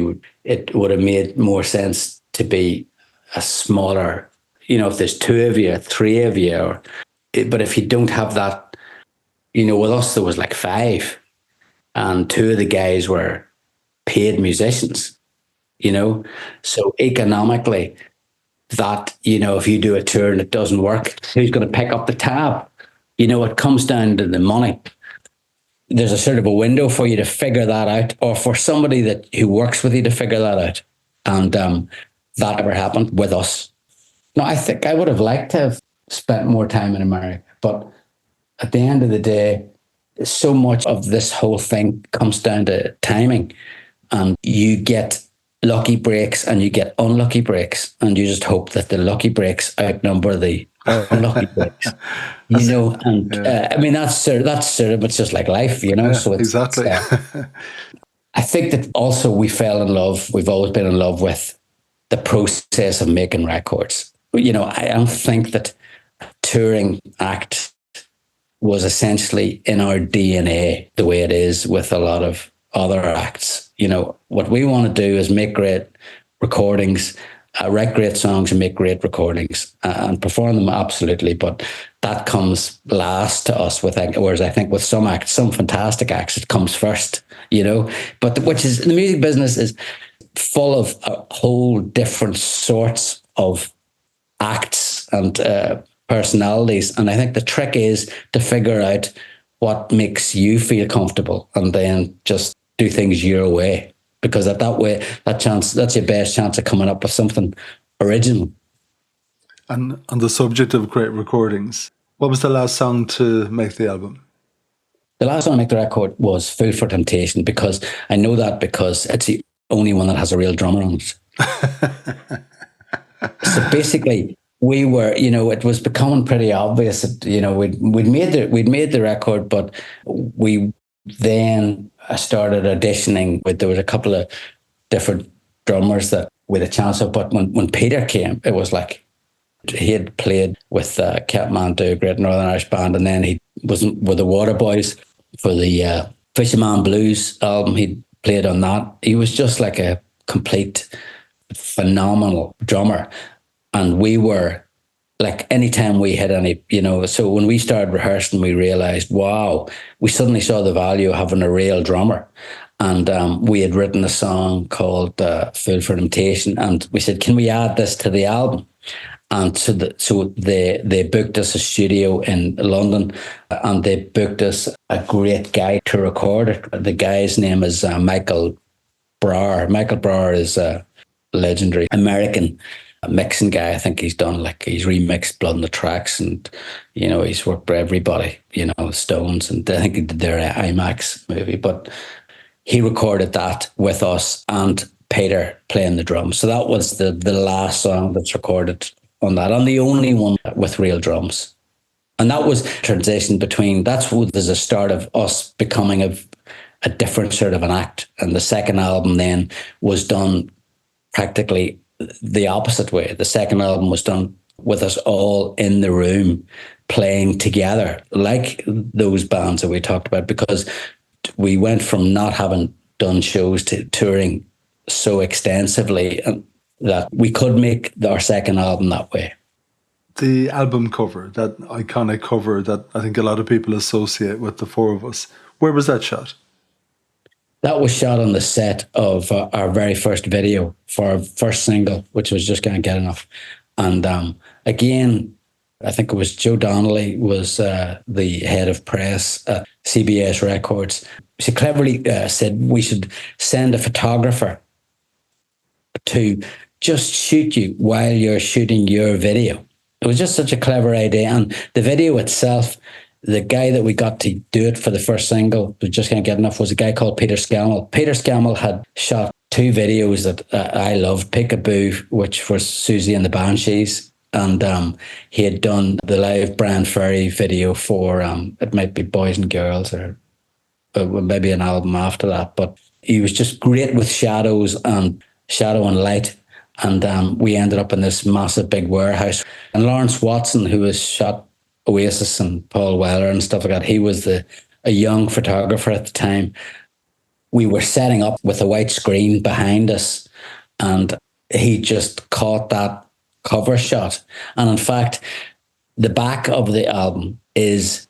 it would have made more sense to be a smaller, if there's 2 of you, 3 of you, but if you don't have that, with us, there was like 5, and 2 of the guys were paid musicians, so economically, that, if you do a tour and it doesn't work, who's going to pick up the tab? It comes down to the money. There's a sort of a window for you to figure that out, or for somebody who works with you to figure that out. And that never happened with us. No, I think I would have liked to have spent more time in America, but at the end of the day, so much of this whole thing comes down to timing, and you get lucky breaks and you get unlucky breaks, and you just hope that the lucky breaks outnumber the unlucky breaks. I mean, that's sort of, it's just like life, So exactly. I think that also we've always been in love with the process of making records. I don't think that a touring act was essentially in our DNA the way it is with a lot of other acts. What we want to do is make great recordings, write great songs and make great recordings and perform them, absolutely. But that comes last to us, whereas I think with some acts, some fantastic acts, it comes first, But the music business is full of a whole different sorts of acts and personalities. And I think the trick is to figure out what makes you feel comfortable and then just do things your way, because that way, that's your best chance of coming up with something original. And on the subject of great recordings, what was the last song to make the album? The last song to make the record was Food for Temptation, because I know that because it's the only one that has a real drummer on it. So basically, we were, it was becoming pretty obvious that, we'd made the record, but we then started auditioning there was a couple of different drummers that we had a chance of. But when Peter came, it was like he had played with Kathmandu, a great Northern Irish band, and then he was with the Waterboys for the Fisherman Blues album. He played on that. He was just like a complete phenomenal drummer. And we were like, anytime we had any, so when we started rehearsing, we realized, wow, we suddenly saw the value of having a real drummer. And we had written a song called Food for Temptation. And we said, can we add this to the album? And so they booked us a studio in London, and they booked us a great guy to record it. The guy's name is Michael Brower. Michael Brower is a legendary American mixing guy. I think he's remixed Blood on the Tracks, and he's worked for everybody, Stones, and I think he did their IMAX movie, but he recorded that with us and Peter playing the drums. So that was the last song that's recorded on that, and the only one with real drums. And that was transition between, that's what was the start of us becoming a different sort of an act. And the second album then was done practically the opposite way. The second album was done with us all in the room playing together, like those bands that we talked about, because we went from not having done shows to touring so extensively that we could make our second album that way. The album cover, that iconic cover that I think a lot of people associate with the four of us, where was that shot? That was shot on the set of our very first video for our first single, which was Just Can't Get Enough. And again, I think it was Joe Donnelly was the head of press at CBS Records. She cleverly said we should send a photographer to just shoot you while you're shooting your video. It was just such a clever idea. And the video itself, the guy that we got to do it for the first single, who Just Can't Get Enough, was a guy called Peter Scammell. Peter Scammell had shot two videos that I loved, Peekaboo, which was Susie and the Banshees, and he had done the live Brian Ferry video for, it might be Boys and Girls, or maybe an album after that. But he was just great with shadows and shadow and light. And we ended up in this massive big warehouse. And Lawrence Watson, who has shot Oasis and Paul Weller and stuff like that, he was a young photographer at the time. We were setting up with a white screen behind us, and he just caught that cover shot. And in fact, the back of the album is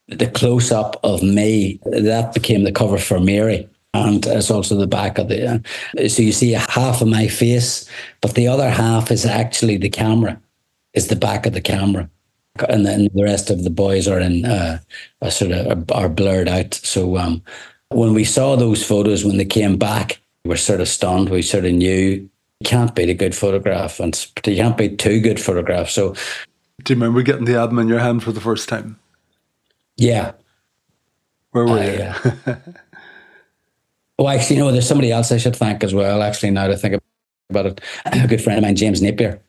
the close-up of me. That became the cover for Mary. And it's also the back of the... so you see half of my face, but the other half is actually the camera, is the back of the camera. And then the rest of the boys are in are blurred out. So when we saw those photos, when they came back, we were sort of stunned. We sort of knew you can't beat a good photograph, and you can't beat two good photographs. So, do you remember getting the album in your hand for the first time? Yeah. Where were you? Oh, actually, there's somebody else I should thank as well, actually, now to think about it. A good friend of mine, James Napier.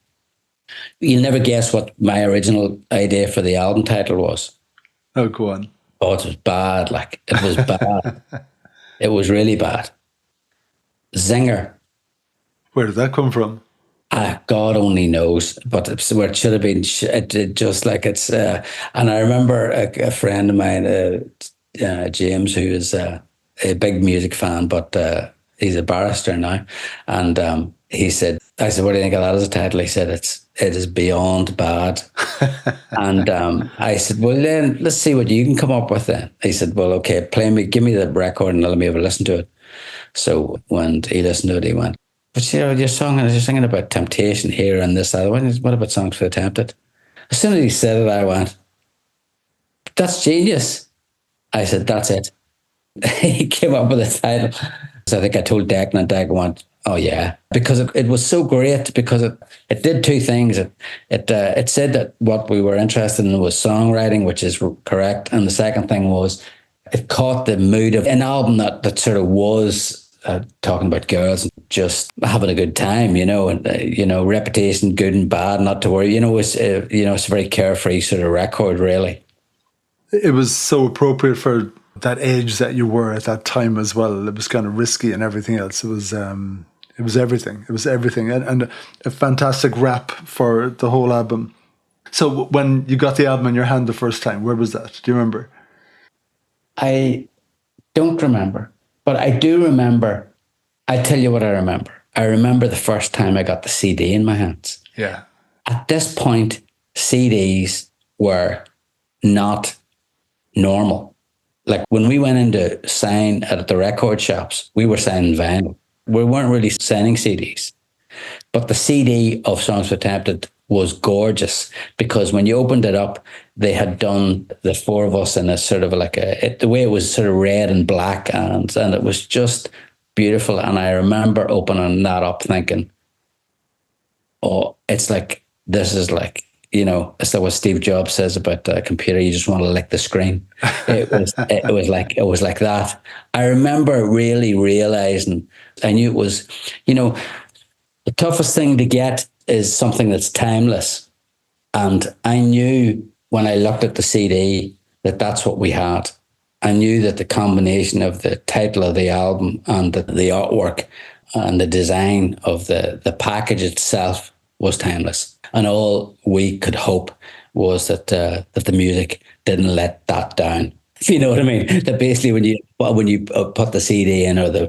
You'll never guess what my original idea for the album title was. Oh, go on. Oh, it was bad. It was bad. It was really bad. Zinger. Where did that come from? God only knows, but it's where it should have been. Just like it's. And I remember a friend of mine, James, who is a big music fan, but he's a barrister now, and he said, I said, what do you think of that as a title? He said, it is beyond bad. And I said, well, then let's see what you can come up with then. He said, well, okay, give me the record and let me have a listen to it. So when he listened to it, he went, but you're singing about temptation here and this other one. What about Songs for the Tempted? As soon as he said it, I went, that's genius. I said, that's it. He came up with a title. So I think I told Declan, and Declan went, oh yeah, because it was so great, because it did two things. It said that what we were interested in was songwriting, which is correct, and the second thing was it caught the mood of an album that sort of was talking about girls and just having a good time, and reputation, good and bad, not to worry. It's a very carefree sort of record, really. It was so appropriate for that age that you were at that time as well. It was kind of risky and everything else. It was everything. It was everything, and a fantastic rap for the whole album. So when you got the album in your hand the first time, where was that? Do you remember? I don't remember, but I do remember. I tell you what I remember. I remember the first time I got the CD in my hands. Yeah. At this point, CDs were not normal. Like when we went in to sign at the record shops, we were signing vinyl. We weren't really signing CDs. But the CD of Songs for Tempted was gorgeous, because when you opened it up, they had done the four of us in a sort of the way it was sort of red and black, and it was just beautiful. And I remember opening that up thinking, oh, it's like, this is like, it's like what Steve Jobs says about the computer. You just want to lick the screen. It was like that. I remember really realizing, I knew it was, the toughest thing to get is something that's timeless. And I knew when I looked at the CD, that's what we had. I knew that the combination of the title of the album and the artwork and the design of the package itself was timeless. And all we could hope was that the music didn't let that down. If you know what I mean. That basically when you put the CD in or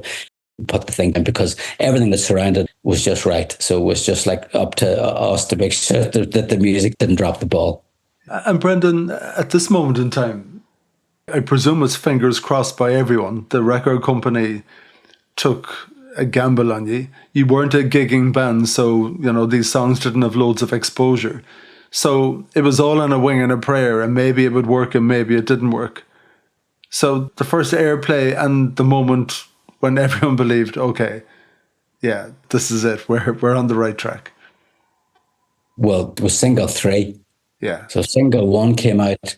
put the thing in, because everything that surrounded was just right. So it was just like up to us to make sure that the music didn't drop the ball. And Brendan, at this moment in time, I presume it's fingers crossed by everyone. The record company took a gamble on you. You weren't a gigging band, so, these songs didn't have loads of exposure. So it was all on a wing and a prayer, and maybe it would work and maybe it didn't work. So the first airplay and the moment when everyone believed, okay, yeah, this is it. We're on the right track. Well, it was single 3. Yeah. So single 1 came out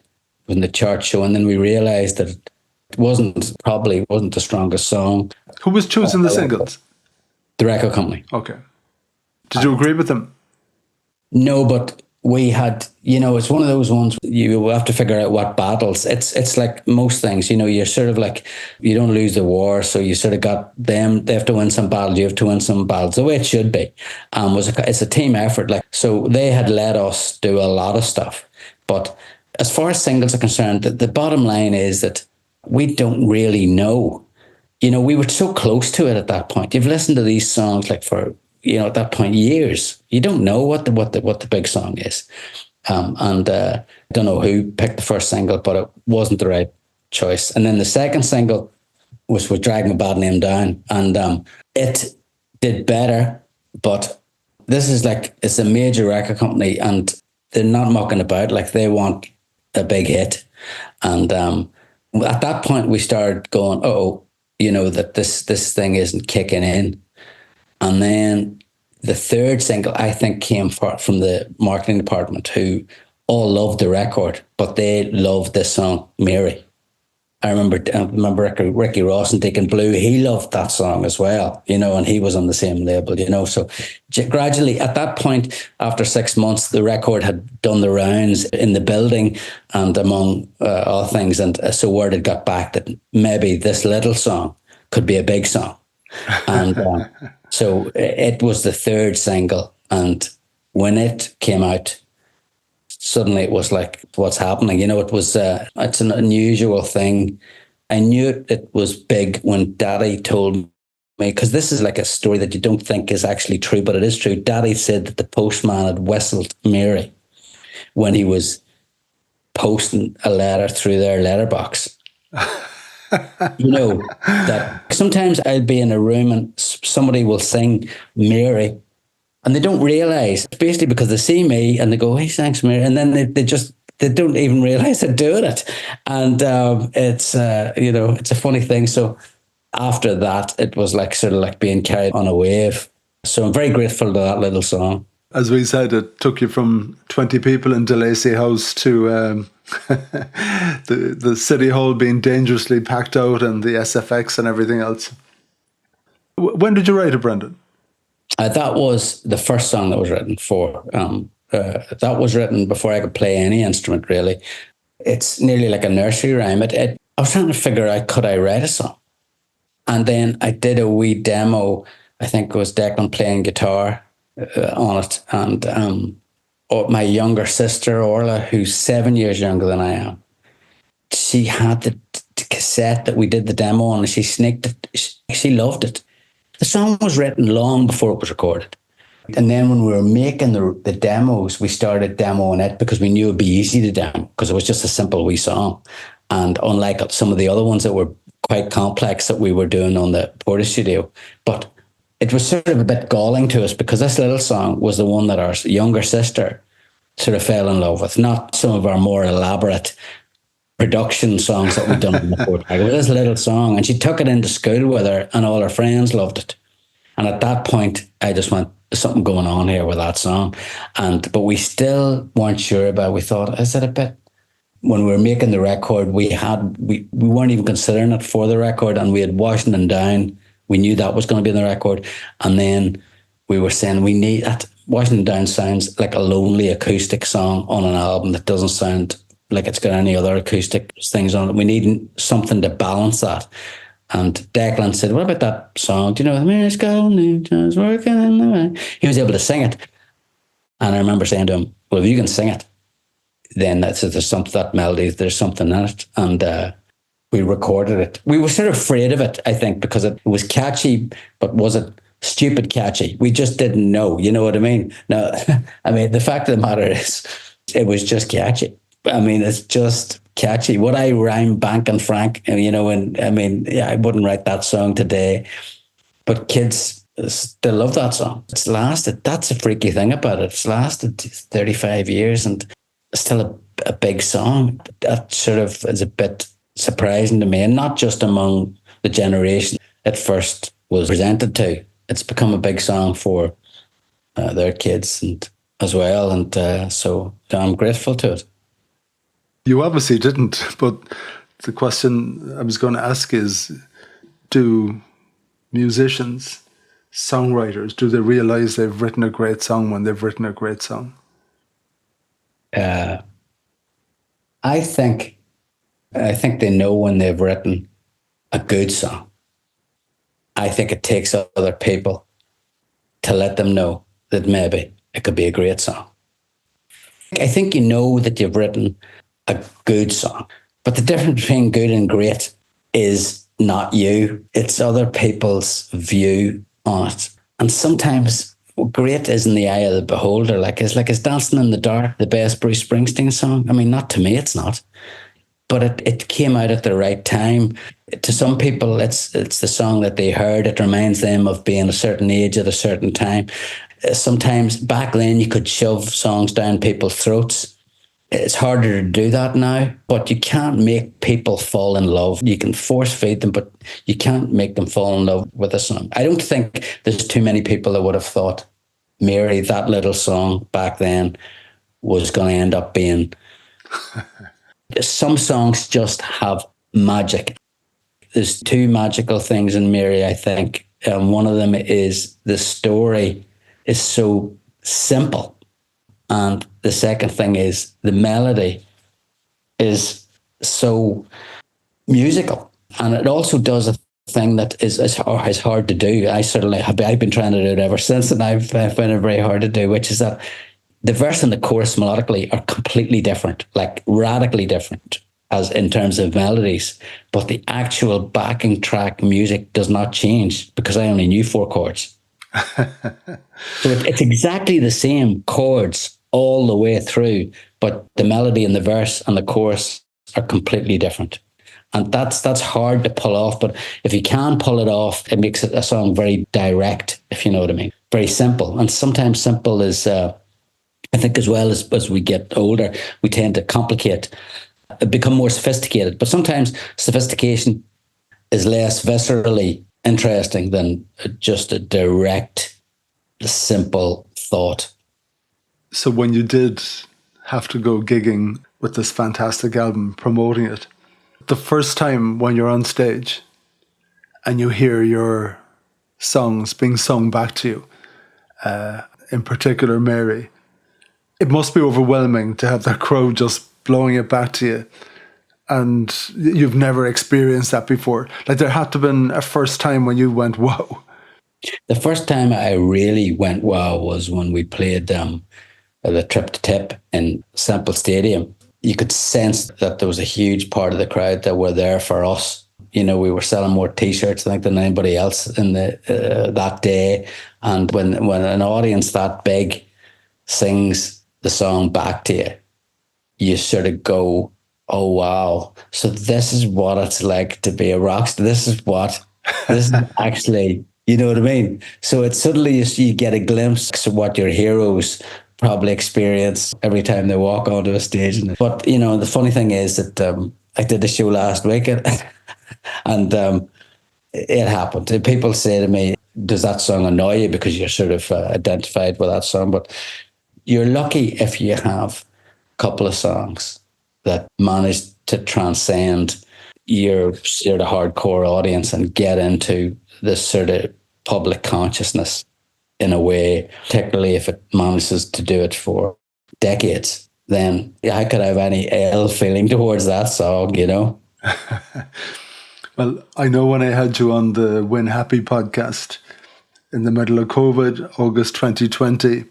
in the chart show, and then we realized that it probably wasn't the strongest song. Who was choosing the singles? The record company. Okay. Did you agree with them? No, but we had, it's one of those ones you have to figure out what battles. It's like most things, you're sort of like, you don't lose the war, so you sort of got them, they have to win some battles, you have to win some battles, the way it should be. It's a team effort. So they had let us do a lot of stuff. But as far as singles are concerned, the bottom line is that we don't really know. We were so close to it at that point. You've listened to these songs for, at that point, years. You don't know what the big song is. I don't know who picked the first single, but it wasn't the right choice. And then the second single was Drag My Bad Name Down. And it did better, but this is it's a major record company and they're not mucking about. They want a big hit. And at that point, we started going, that this thing isn't kicking in. And then the third single, I think, came from the marketing department, who all loved the record, but they loved this song, Mary. I remember Ricky Ross and Deacon Blue, he loved that song as well, and he was on the same label, So gradually, at that point, after 6 months, the record had done the rounds in the building and among other things. And so word had got back that maybe this little song could be a big song. And so it was the third single. And when it came out, suddenly it was like, what's happening? It was, it's an unusual thing. I knew it was big when Daddy told me, because this is a story that you don't think is actually true, but it is true. Daddy said that the postman had whistled Mary when he was posting a letter through their letterbox. That sometimes I'll be in a room and somebody will sing Mary and they don't realize, basically because they see me and they go, hey, thanks, Mary. And then they don't even realize they're doing it. And it's a funny thing. So after that, it was sort of being carried on a wave. So I'm very grateful to that little song. As we said, it took you from 20 people in DeLacy House to the City Hall being dangerously packed out and the SFX and everything else. When did you write it, Brendan? That was the first song that was written for. That was written before I could play any instrument, really. It's nearly like a nursery rhyme. I was trying to figure out, could I write a song? And then I did a wee demo. I think it was Declan playing guitar on it. And my younger sister, Orla, who's 7 years younger than I am, she had the cassette that we did the demo on, and she sneaked it. She loved it. The song was written long before it was recorded. And then when we were making the demos, we started demoing it because we knew it'd be easy to demo because it was just a simple wee song. And unlike some of the other ones that were quite complex that we were doing on the Porta Studio, but it was sort of a bit galling to us because this little song was the one that our younger sister sort of fell in love with, not some of our more elaborate production songs that we've done in the Porta. It was this little song, and she took it into school with her, and all her friends loved it. And at that point, I just went, there's something going on here with that song. But we still weren't sure about it. We thought, is it a bit... When we were making the record, we weren't even considering it for the record, and we had Washington Down. We knew that was going to be in the record. And then we were saying, we need that. Washington Down sounds like a lonely acoustic song on an album that doesn't sound like it's got any other acoustic things on it. We need something to balance that. And Declan said, what about that song? Do you know, the Mayor's going, just working in the way. He was able to sing it. And I remember saying to him, well, if you can sing it, then there's something, that melody, there's something in it. And we recorded it. We were sort of afraid of it, I think, because it was catchy, but was it stupid catchy? We just didn't know, you know what I mean? No, I mean, the fact of the matter is, it was just catchy. I mean, it's just catchy. Would I rhyme Bank and Frank? You know, and I mean, yeah, I wouldn't write that song today, but kids still love that song. It's lasted. That's a freaky thing about it. It's lasted 35 years and still a big song. That sort of is a bit surprising to me, and not just among the generation it first was presented to. It's become a big song for their kids and as well, and so I'm grateful to it. You obviously didn't, but the question I was going to ask is, do musicians, songwriters, do they realize they've written a great song when they've written a great song? I think they know when they've written a good song. I think it takes other people to let them know that maybe it could be a great song. I think you know that you've written a good song, but the difference between good and great is not you. It's other people's view on it. And sometimes great is in the eye of the beholder. It's Dancing in the Dark, the best Bruce Springsteen song. I mean, not to me, it's not. But it came out at the right time. To some people, it's the song that they heard. It reminds them of being a certain age at a certain time. Sometimes back then you could shove songs down people's throats. It's harder to do that now, but you can't make people fall in love. You can force feed them, but you can't make them fall in love with a song. I don't think there's too many people that would have thought Mary, that little song back then, was going to end up being... Some songs just have magic. There's two magical things in Mary, I think. One of them is the story is so simple. And the second thing is the melody is so musical. And it also does a thing that is hard to do. I've been trying to do it ever since, and I've found it very hard to do, which is that the verse and the chorus melodically are completely different, like radically different as in terms of melodies. But the actual backing track music does not change because I only knew 4 chords. So it's exactly the same chords all the way through, but the melody and the verse and the chorus are completely different. And that's hard to pull off, but if you can pull it off, it makes it a song very direct, if you know what I mean. Very simple. And sometimes simple is, I think as well as we get older, we tend to complicate, become more sophisticated. But sometimes sophistication is less viscerally interesting than just a direct, simple thought. So when you did have to go gigging with this fantastic album, promoting it, the first time when you're on stage and you hear your songs being sung back to you, in particular Mary, it must be overwhelming to have that crowd just blowing it back to you. And you've never experienced that before. Like, there had to have been a first time when you went, whoa. The first time I really went wow was when we played the Trip to Tip in Semple Stadium. You could sense that there was a huge part of the crowd that were there for us. You know, we were selling more T-shirts, I think, than anybody else in that day. And when an audience that big sings the song back to you, you sort of go, oh, wow. So this is what it's like to be a rock star. This is actually, you know what I mean? So it's suddenly you get a glimpse of what your heroes probably experience every time they walk onto a stage. But, you know, the funny thing is that I did the show last week and it happened. People say to me, does that song annoy you because you're sort of identified with that song? But you're lucky if you have a couple of songs that manage to transcend your sort of hardcore audience and get into this sort of public consciousness. in a way, particularly if it manages to do it for decades, then how could I have any ill feeling towards that song, you know? Well, I know when I had you on the Win Happy podcast in the middle of COVID, August 2020,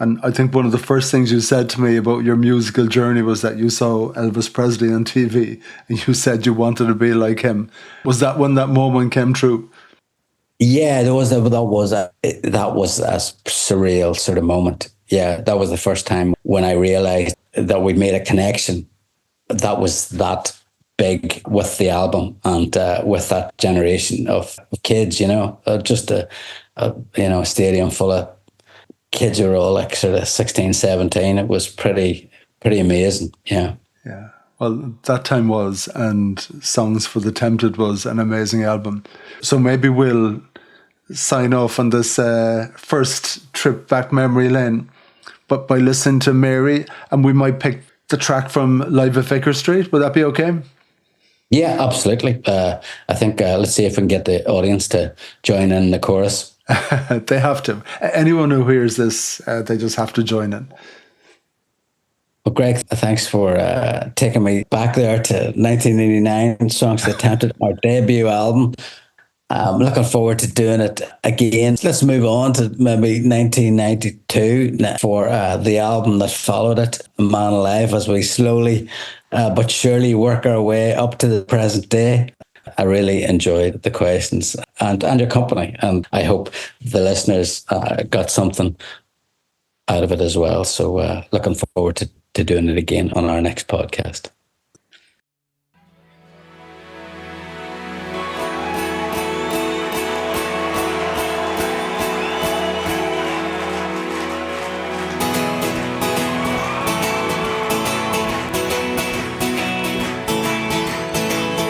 and I think one of the first things you said to me about your musical journey was that you saw Elvis Presley on TV and you said you wanted to be like him. Was that when that moment came true? Yeah, that was a surreal sort of moment. Yeah, that was the first time when I realized that we'd made a connection that was that big with the album and with that generation of kids, you know, just a stadium full of kids who were all like sort of 16, 17. It was pretty amazing. Yeah. Yeah. Well, that time was, and Songs for the Tempted was an amazing album. So maybe we'll sign off on this first trip back memory lane, but by listening to Mary, and we might pick the track from Live at Vicar Street. Would that be okay? Yeah, absolutely. I think let's see if we can get the audience to join in the chorus. They have to. Anyone who hears this, they just have to join in. Well, Greg, thanks for taking me back there to 1989, Songs for the Tempted, our debut album. I'm looking forward to doing it again. Let's move on to maybe 1992 for the album that followed it, Man Alive, as we slowly but surely work our way up to the present day. I really enjoyed the questions and your company, and I hope the listeners got something out of it as well. So looking forward to doing it again on our next podcast.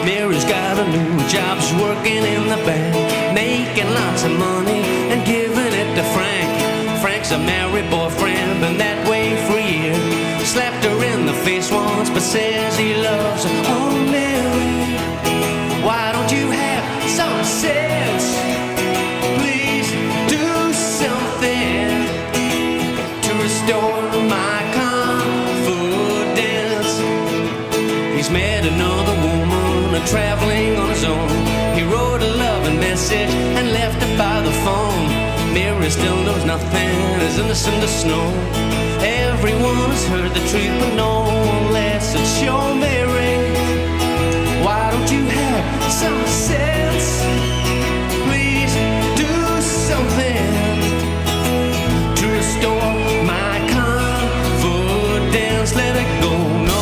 Mary's got a new job, she's working in the bank, making lots of money and giving it to Frank. Frank's a married boyfriend, been that way for years. Slapped her in the face once, but says he loves her. Oh, Mary, why don't you have some sense? Please do something to restore my confidence. He's met another woman, traveling on his own. He wrote a loving message and left it by the phone. Mary still knows nothing is innocent as snow. Everyone has heard the truth, but no one lets it show. Mary, why don't you have some sense? Please do something to restore my confidence. Let it go, no.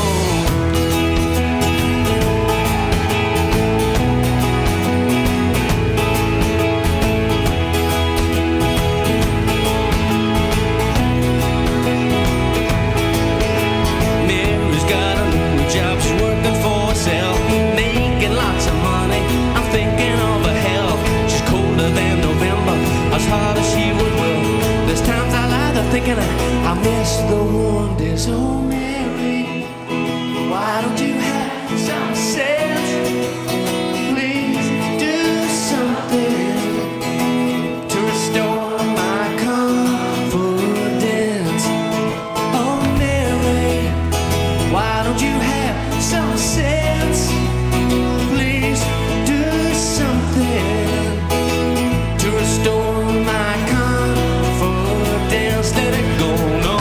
As hard as she would will. There's times I lie there thinking I miss the one days. Oh, Mary, why don't you have some sense? Please do something to restore my confidence. Oh, Mary, why don't you have some sense? Please do something to restore my confidence. Let it go, no.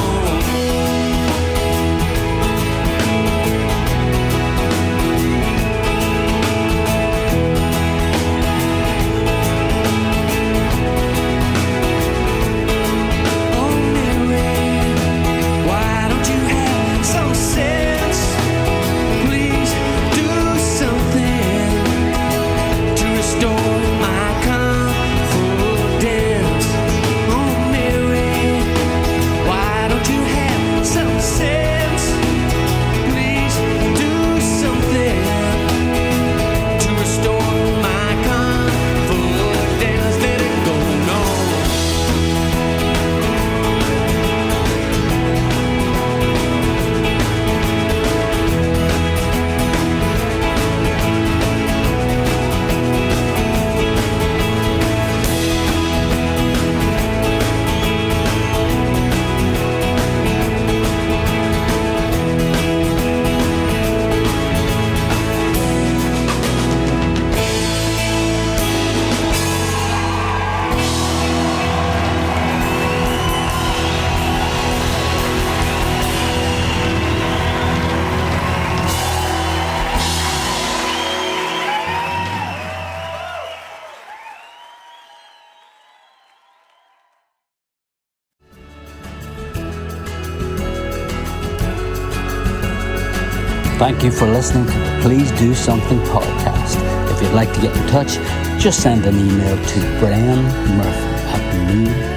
Thank you for listening to the Please Do Something podcast. If you'd like to get in touch, just send an email to brianmurphy@me